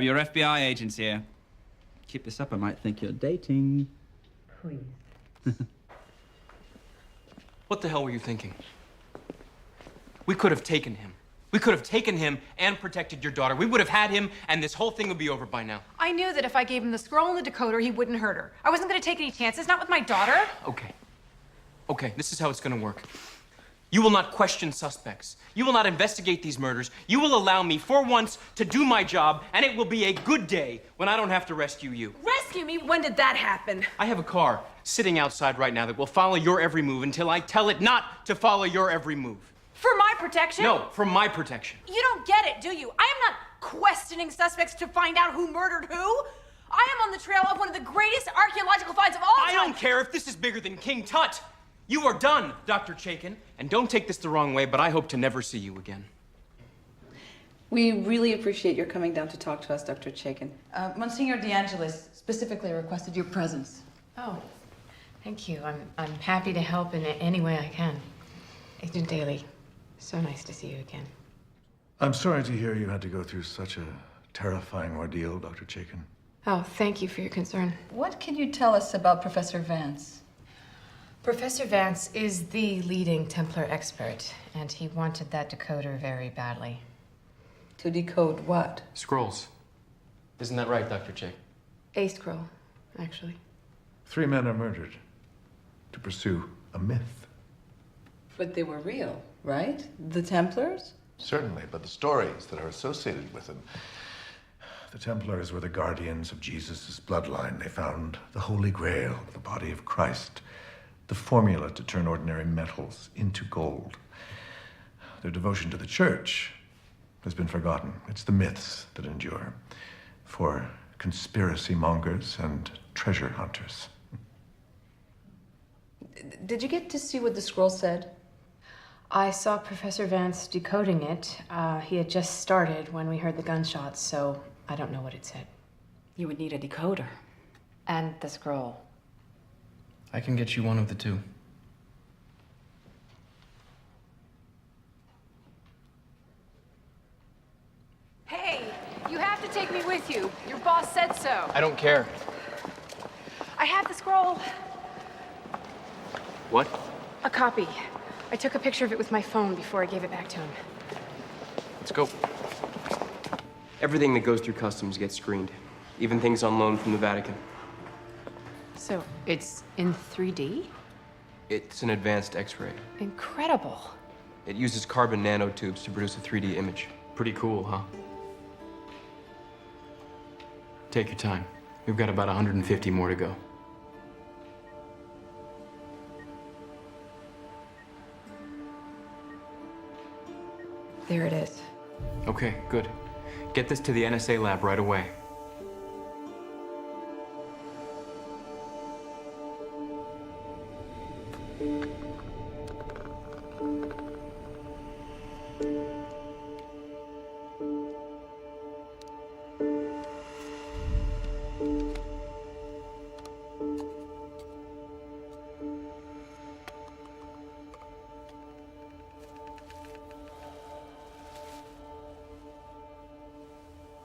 Your FBI agent's here. Keep this up, I might think you're dating. Please. What the hell were you thinking? We could have taken him. We could have taken him and protected your daughter. We would have had him, and this whole thing would be over by now. I knew that if I gave him the scroll and the decoder, he wouldn't hurt her. I wasn't going to take any chances, not with my daughter. Okay, this is how it's gonna work. You will not question suspects. You will not investigate these murders. You will allow me, for once, to do my job, and it will be a good day when I don't have to rescue you. Rescue me? When did that happen? I have a car sitting outside right now that will follow your every move until I tell it not to follow your every move. For my protection? No, for my protection. You don't get it, do you? I am not questioning suspects to find out who murdered who. I am on the trail of one of the greatest archaeological finds of all time. I don't care if this is bigger than King Tut. You are done, Dr. Chaikin. And don't take this the wrong way, but I hope to never see you again. We really appreciate your coming down to talk to us, Dr. Chaikin. Monsignor DeAngelis specifically requested your presence. Oh, thank you. I'm happy to help in any way I can. Agent Daly, so nice to see you again. I'm sorry to hear you had to go through such a terrifying ordeal, Dr. Chaikin. Oh, thank you for your concern. What can you tell us about Professor Vance? Professor Vance is the leading Templar expert, and he wanted that decoder very badly. To decode what? Scrolls. Isn't that right, Dr. Chaikin? A scroll, actually. 3 men are murdered to pursue a myth. But they were real, right? The Templars? Certainly, but the stories that are associated with them. The Templars were the guardians of Jesus' bloodline. They found the Holy Grail, the body of Christ, the formula to turn ordinary metals into gold. Their devotion to the church has been forgotten. It's the myths that endure for conspiracy mongers and treasure hunters. Did you get to see what the scroll said? I saw Professor Vance decoding it. He had just started when we heard the gunshots, so I don't know what it said. You would need a decoder. And the scroll. I can get you one of the two. Hey, you have to take me with you. Your boss said so. I don't care. I have the scroll. What? A copy. I took a picture of it with my phone before I gave it back to him. Let's go. Everything that goes through customs gets screened, even things on loan from the Vatican. So, it's in 3D? It's an advanced X-ray. Incredible. It uses carbon nanotubes to produce a 3D image. Pretty cool, huh? Take your time. We've got about 150 more to go. There it is. Okay, good. Get this to the NSA lab right away.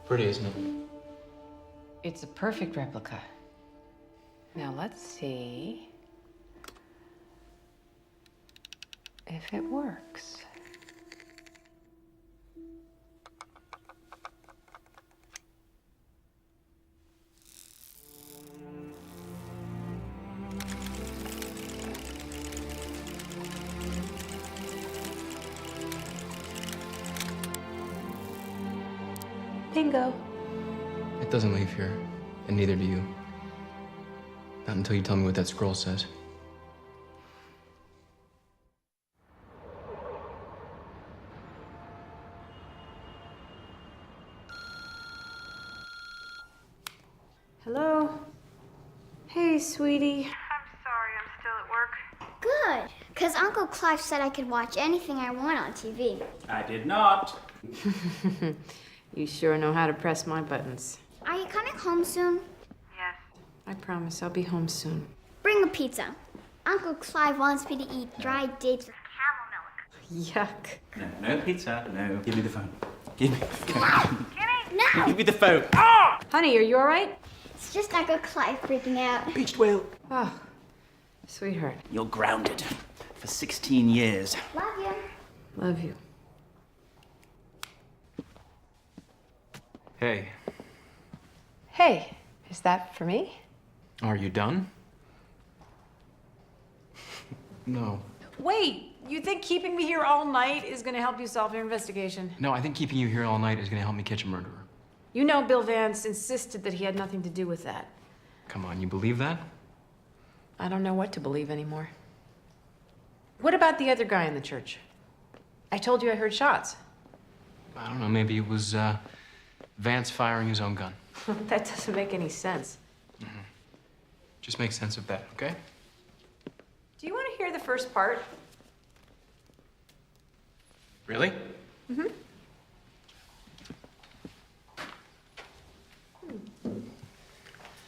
Pretty, isn't it? It's a perfect replica. Now let's see if it works. Bingo. It doesn't leave here, and neither do you. Not until you tell me what that scroll says. Hello? Hey, sweetie. Good, because Uncle Clive said I could watch anything I want on TV. I did not. You sure know how to press my buttons. Are you coming home soon? I promise I'll be home soon. Bring a pizza. Uncle Clive wants me to eat dried dates with camel milk. Yuck. No pizza. No. Give me the phone. Give me the phone. No! Give me the phone. Honey, are you all right? It's just Uncle Clive freaking out. Beached whale. Oh, sweetheart. You're grounded for 16 years. Love you. Love you. Hey, Hey, is that for me? are you done? No. Wait, you think keeping me here all night is gonna help you solve your investigation? No, I think keeping you here all night is gonna help me catch a murderer. You know Bill Vance insisted that he had nothing to do with that. Come on, you believe that? I don't know what to believe anymore. What about the other guy in the church? I told you I heard shots. I don't know, maybe it was, Vance firing his own gun. That doesn't make any sense. Just make sense of that, okay? Do you want to hear the first part? Really? Mm-hmm.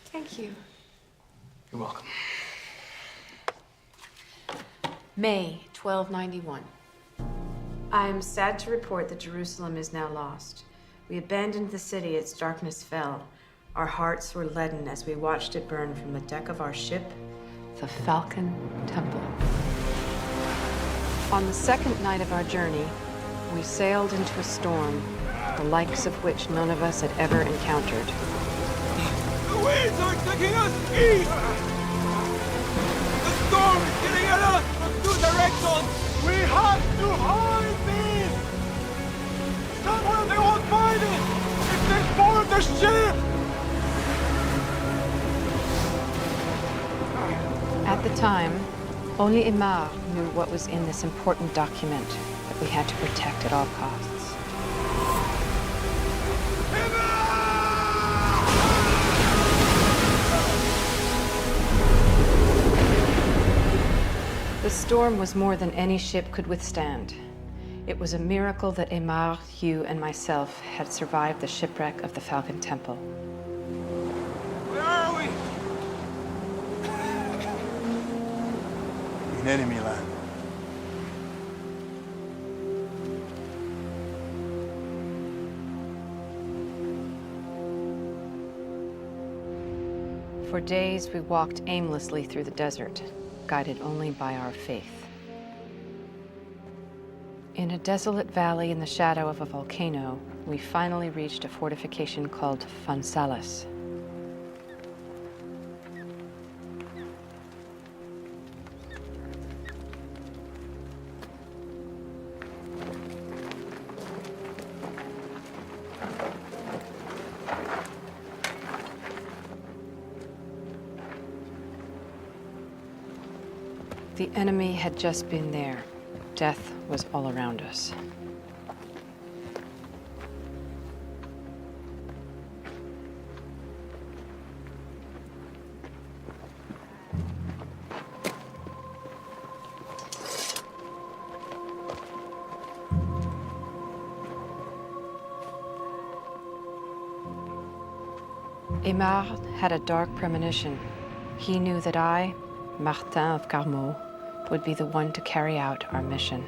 Thank you. You're welcome. May 1291. I am sad to report that Jerusalem is now lost. We abandoned the city, its darkness fell. Our hearts were leaden as we watched it burn from the deck of our ship, the Falcon Templar. On the second night of our journey, we sailed into a storm, the likes of which none of us had ever encountered. The winds are taking us east! Son, we have to hide these! Somewhere they won't find it! If they board the ship! At the time, only Omar knew what was in this important document that we had to protect at all costs. The storm was more than any ship could withstand. It was a miracle that Omar, Hugh, and myself had survived the shipwreck of the Falcon Temple. Where are we? In enemy land. For days, we walked aimlessly through the desert, guided only by our faith. In a desolate valley in the shadow of a volcano, we finally reached a fortification called Fonsalis. The enemy had just been there. Death was all around us. Omar had a dark premonition. He knew that I, Martin of Carmaux, would be the one to carry out our mission.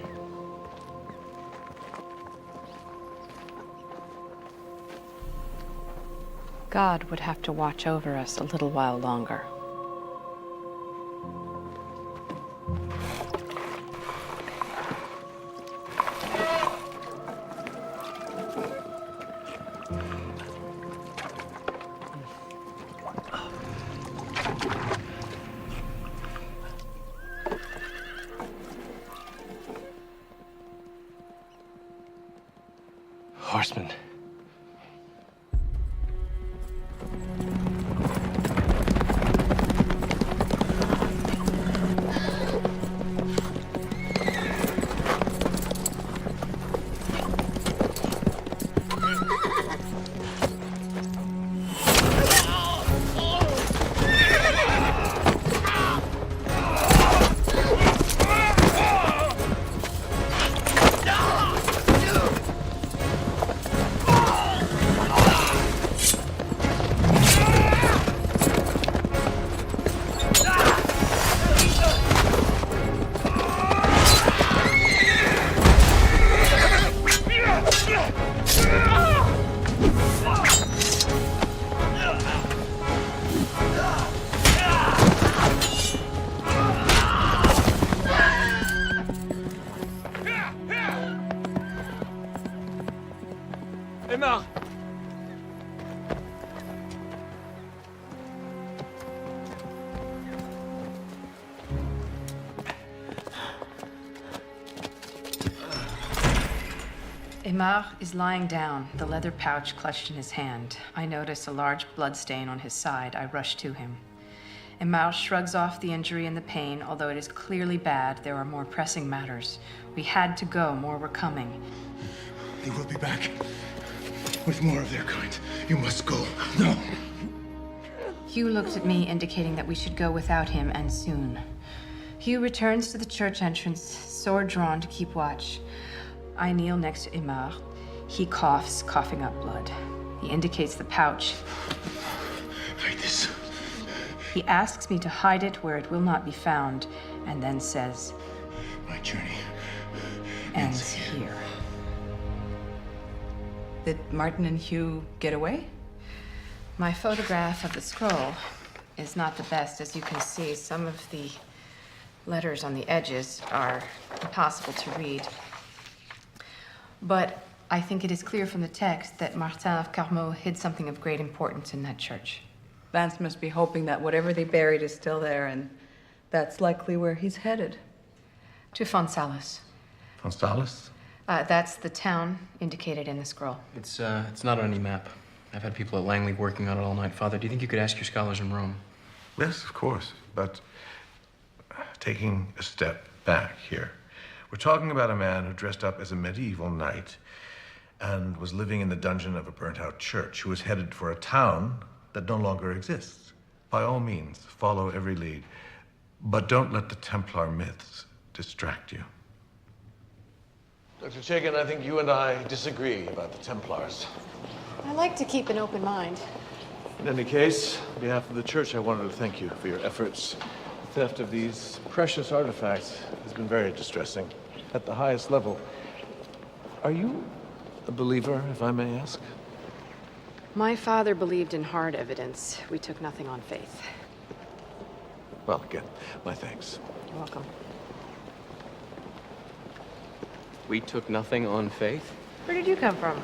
God would have to watch over us a little while longer. Horseman. Omar! Omar is lying down, the leather pouch clutched in his hand. I notice a large blood stain on his side. I rush to him. Omar shrugs off the injury and the pain. Although it is clearly bad, there are more pressing matters. We had to go, more were coming. They will be back with more of their kind. You must go. No. Hugh looked at me, indicating that we should go without him, and soon. Hugh returns to the church entrance, sword drawn to keep watch. I kneel next to Omar. He coughs, coughing up blood. He indicates the pouch. Hide this. He asks me to hide it where it will not be found, and then says, "My journey ends here." Did Martin and Hugh get away? My photograph of the scroll is not the best. As you can see, some of the letters on the edges are impossible to read. But I think it is clear from the text that Martin of Carmaux hid something of great importance in that church. Vance must be hoping that whatever they buried is still there, and that's likely where he's headed. To Fonsalis. Fonsalis? That's the town indicated in the scroll. It's not on any map. I've had people at Langley working on it all night. Father, do you think you could ask your scholars in Rome? Yes, of course. But taking a step back here, we're talking about a man who dressed up as a medieval knight and was living in the dungeon of a burnt-out church, who was headed for a town that no longer exists. By all means, follow every lead, but don't let the Templar myths distract you. Dr. Chaikin, I think you and I disagree about the Templars. I like to keep an open mind. In any case, on behalf of the church, I wanted to thank you for your efforts. The theft of these precious artifacts has been very distressing at the highest level. Are you a believer, if I may ask? My father believed in hard evidence. We took nothing on faith. Well, again, my thanks. You're welcome. We took nothing on faith? Where did you come from?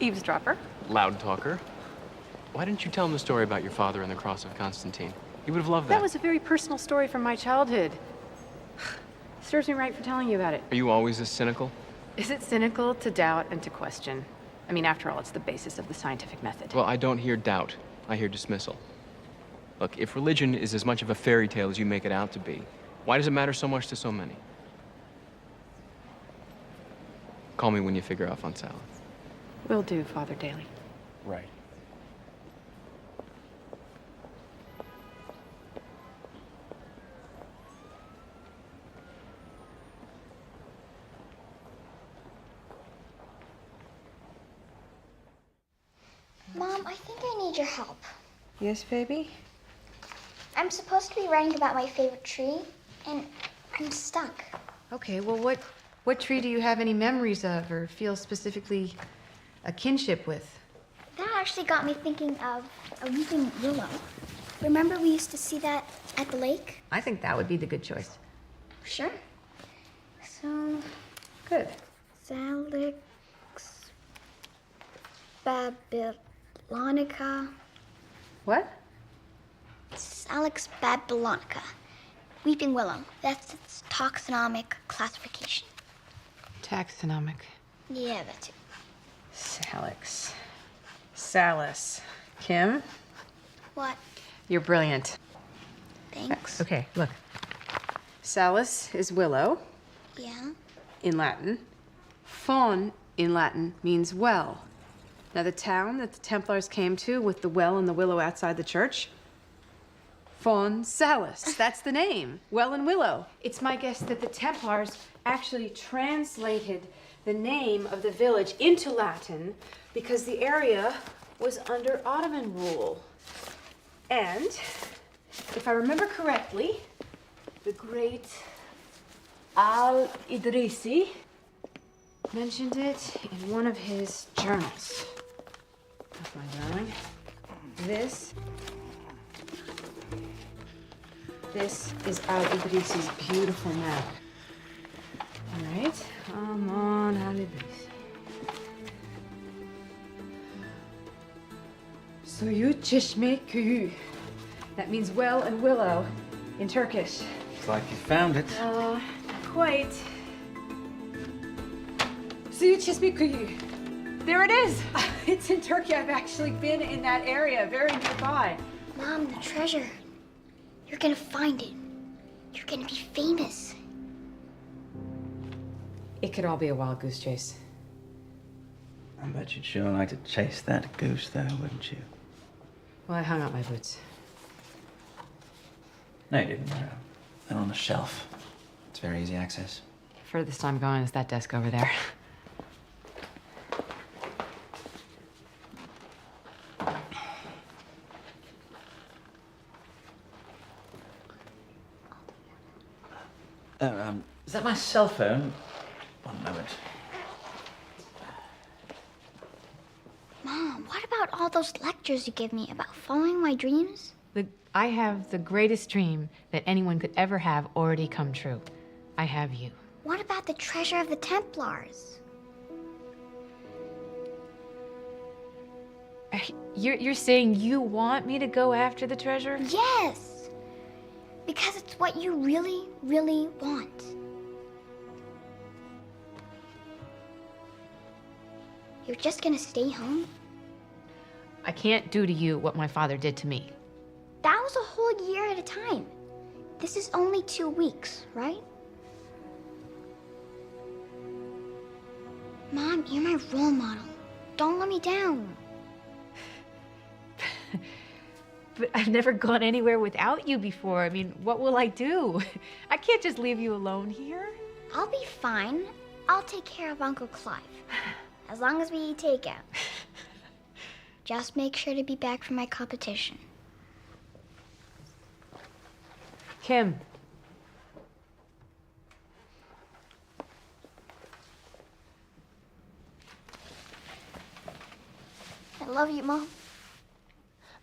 Eavesdropper? Loud talker. Why didn't you tell him the story about your father and the cross of Constantine? He would have loved that. That was a very personal story from my childhood. Serves me right for telling you about it. Are you always this cynical? Is it cynical to doubt and to question? I mean, after all, it's the basis of the scientific method. Well, I don't hear doubt. I hear dismissal. Look, if religion is as much of a fairy tale as you make it out to be, why does it matter so much to so many? Call me when you figure out Fonsalis. Will do, Father Daly. Right. Mom, I think I need your help. Yes, baby? I'm supposed to be writing about my favorite tree, and I'm stuck. Okay, well, what tree do you have any memories of or feel specifically a kinship with? That actually got me thinking of a weeping willow. Remember we used to see that at the lake? I think that would be the good choice. Sure. So... Good. Salix... Babylonica... What? Salix babylonica. Weeping willow. That's its taxonomic classification. Taxonomic. Yeah, that's it. Salix. Salis. Kim? What? You're brilliant. Thanks. Okay, look. Salus is willow Yeah? in Latin. Faun in Latin means well. Now, the town that the Templars came to with the well and the willow outside the church, Fonsalis. That's the name. Well and willow. It's my guess that the Templars actually translated the name of the village into Latin because the area was under Ottoman rule. And, if I remember correctly, the great Al-Idrisi mentioned it in one of his journals. That's my darling. This is Al-Idrisi's beautiful map. All right, come on, Al-Idrisi. Suyu Çeşme Köyü. That means well and willow in Turkish. It's like you found it. Not quite. Suyu Çeşme Köyü. There it is. It's in Turkey. I've actually been in that area, very nearby. Mom, the treasure. You're gonna find it. You're gonna be famous. It could all be a wild goose chase. I bet you'd sure like to chase that goose, though, wouldn't you? Well, I hung up my boots. No, you didn't. They're on the shelf. It's very easy access. Furthest I'm going is that desk over there. Is that my cell phone? One moment. Mom, what about all those lectures you give me about following my dreams? I have the greatest dream that anyone could ever have already come true. I have you. What about the treasure of the Templars? You're saying you want me to go after the treasure? Yes! Because it's what you really, really want. You're just gonna stay home? I can't do to you what my father did to me. That was a whole year at a time. This is only 2 weeks, right? Mom, you're my role model. Don't let me down. But I've never gone anywhere without you before. I mean, what will I do? I can't just leave you alone here. I'll be fine. I'll take care of Uncle Clive. As long as we eat takeout. Just make sure to be back for my competition. Kim. I love you, Mom.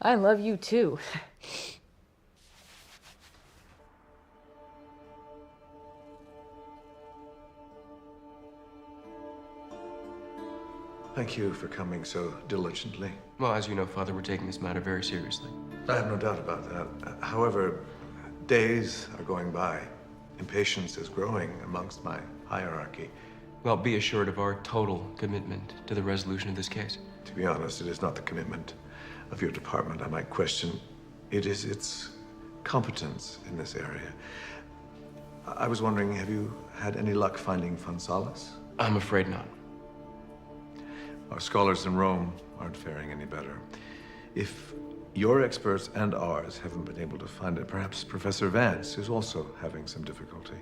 I love you too. Thank you for coming so diligently. Well, as you know, Father, we're taking this matter very seriously. I have no doubt about that. However, days are going by. Impatience is growing amongst my hierarchy. Well, be assured of our total commitment to the resolution of this case. To be honest, it is not the commitment of your department I might question. It is its competence in this area. I was wondering, have you had any luck finding Fonsalis? I'm afraid not. Our scholars in Rome aren't faring any better. If your experts and ours haven't been able to find it, perhaps Professor Vance is also having some difficulty.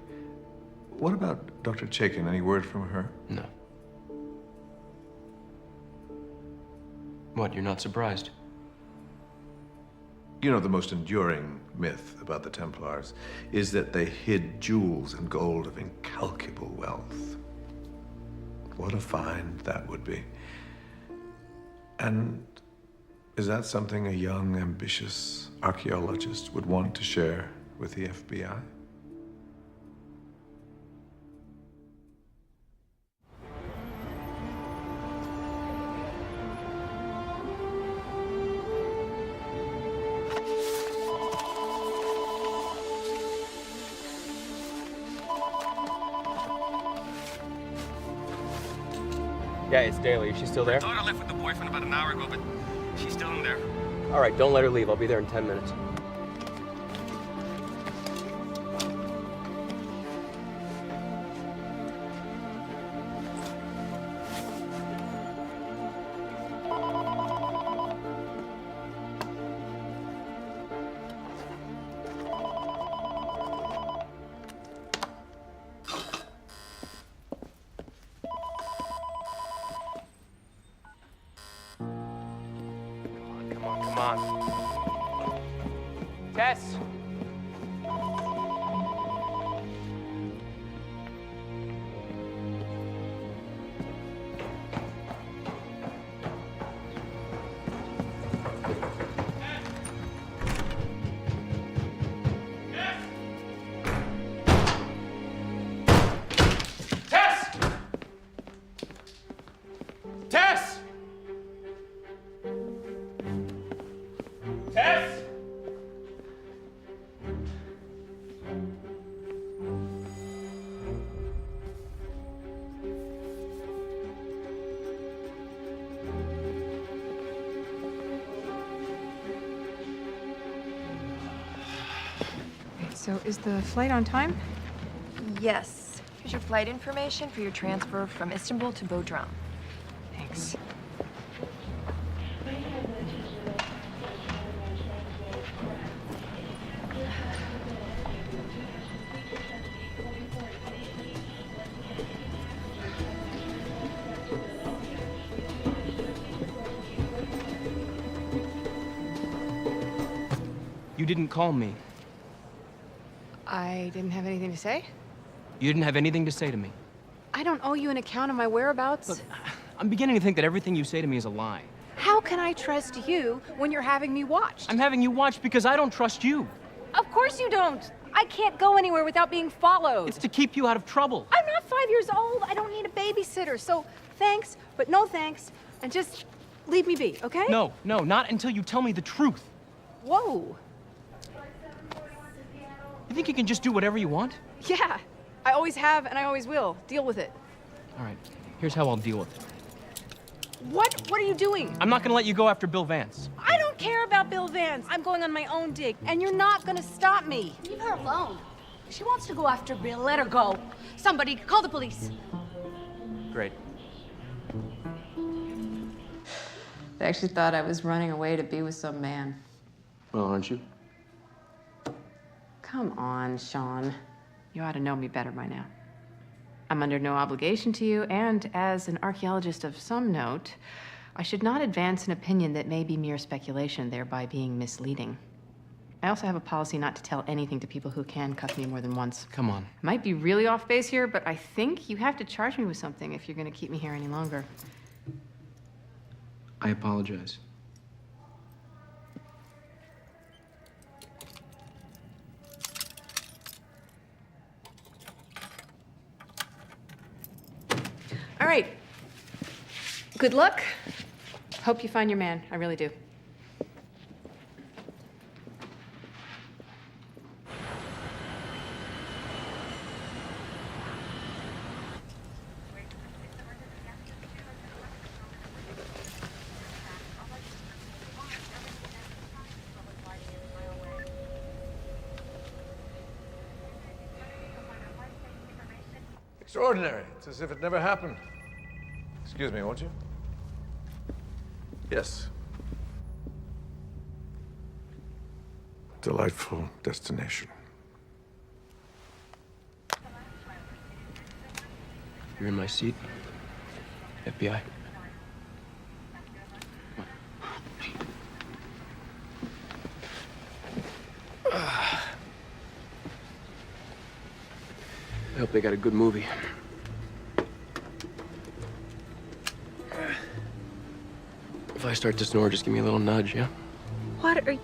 What about Dr. Chaikin? Any word from her? No. What, you're not surprised? You know, the most enduring myth about the Templars is that they hid jewels and gold of incalculable wealth. What a find that would be. And is that something a young, ambitious archaeologist would want to share with the FBI? Yeah, it's Daly. Is she still there? My daughter left with the boyfriend about an hour ago, but she's still in there. All right, don't let her leave. I'll be there in 10 minutes. Come on. Tess! Tess! Tess! Tess! So is the flight on time? Yes. Here's your flight information for your transfer from Istanbul to Bodrum. Thanks. You didn't call me. I didn't have anything to say? You didn't have anything to say to me. I don't owe you an account of my whereabouts. Look, I'm beginning to think that everything you say to me is a lie. How can I trust you when you're having me watched? I'm having you watched because I don't trust you. Of course you don't. I can't go anywhere without being followed. It's to keep you out of trouble. I'm not 5 years old. I don't need a babysitter. So thanks, but no thanks. And just leave me be, okay? No, not until you tell me the truth. Whoa. You think you can just do whatever you want? Yeah. I always have and I always will. Deal with it. All right, here's how I'll deal with it. What are you doing? I'm not gonna let you go after Bill Vance. I don't care about Bill Vance. I'm going on my own dig, and you're not gonna stop me. Leave her alone. She wants to go after Bill. Let her go. Somebody, call the police. Great. They actually thought I was running away to be with some man. Well, aren't you? Come on, Sean. You ought to know me better by now. I'm under no obligation to you, and as an archaeologist of some note, I should not advance an opinion that may be mere speculation, thereby being misleading. I also have a policy not to tell anything to people who can cuff me more than once. Come on. Might be really off base here, but I think you have to charge me with something if you're going to keep me here any longer. I apologize. All right. Good luck. Hope you find your man. I really do. Extraordinary. It's as if it never happened. Excuse me, won't you? Yes. Delightful destination. You're in my seat. FBI. I hope they got a good movie. If I start to snore, just give me a little nudge, yeah? What are you...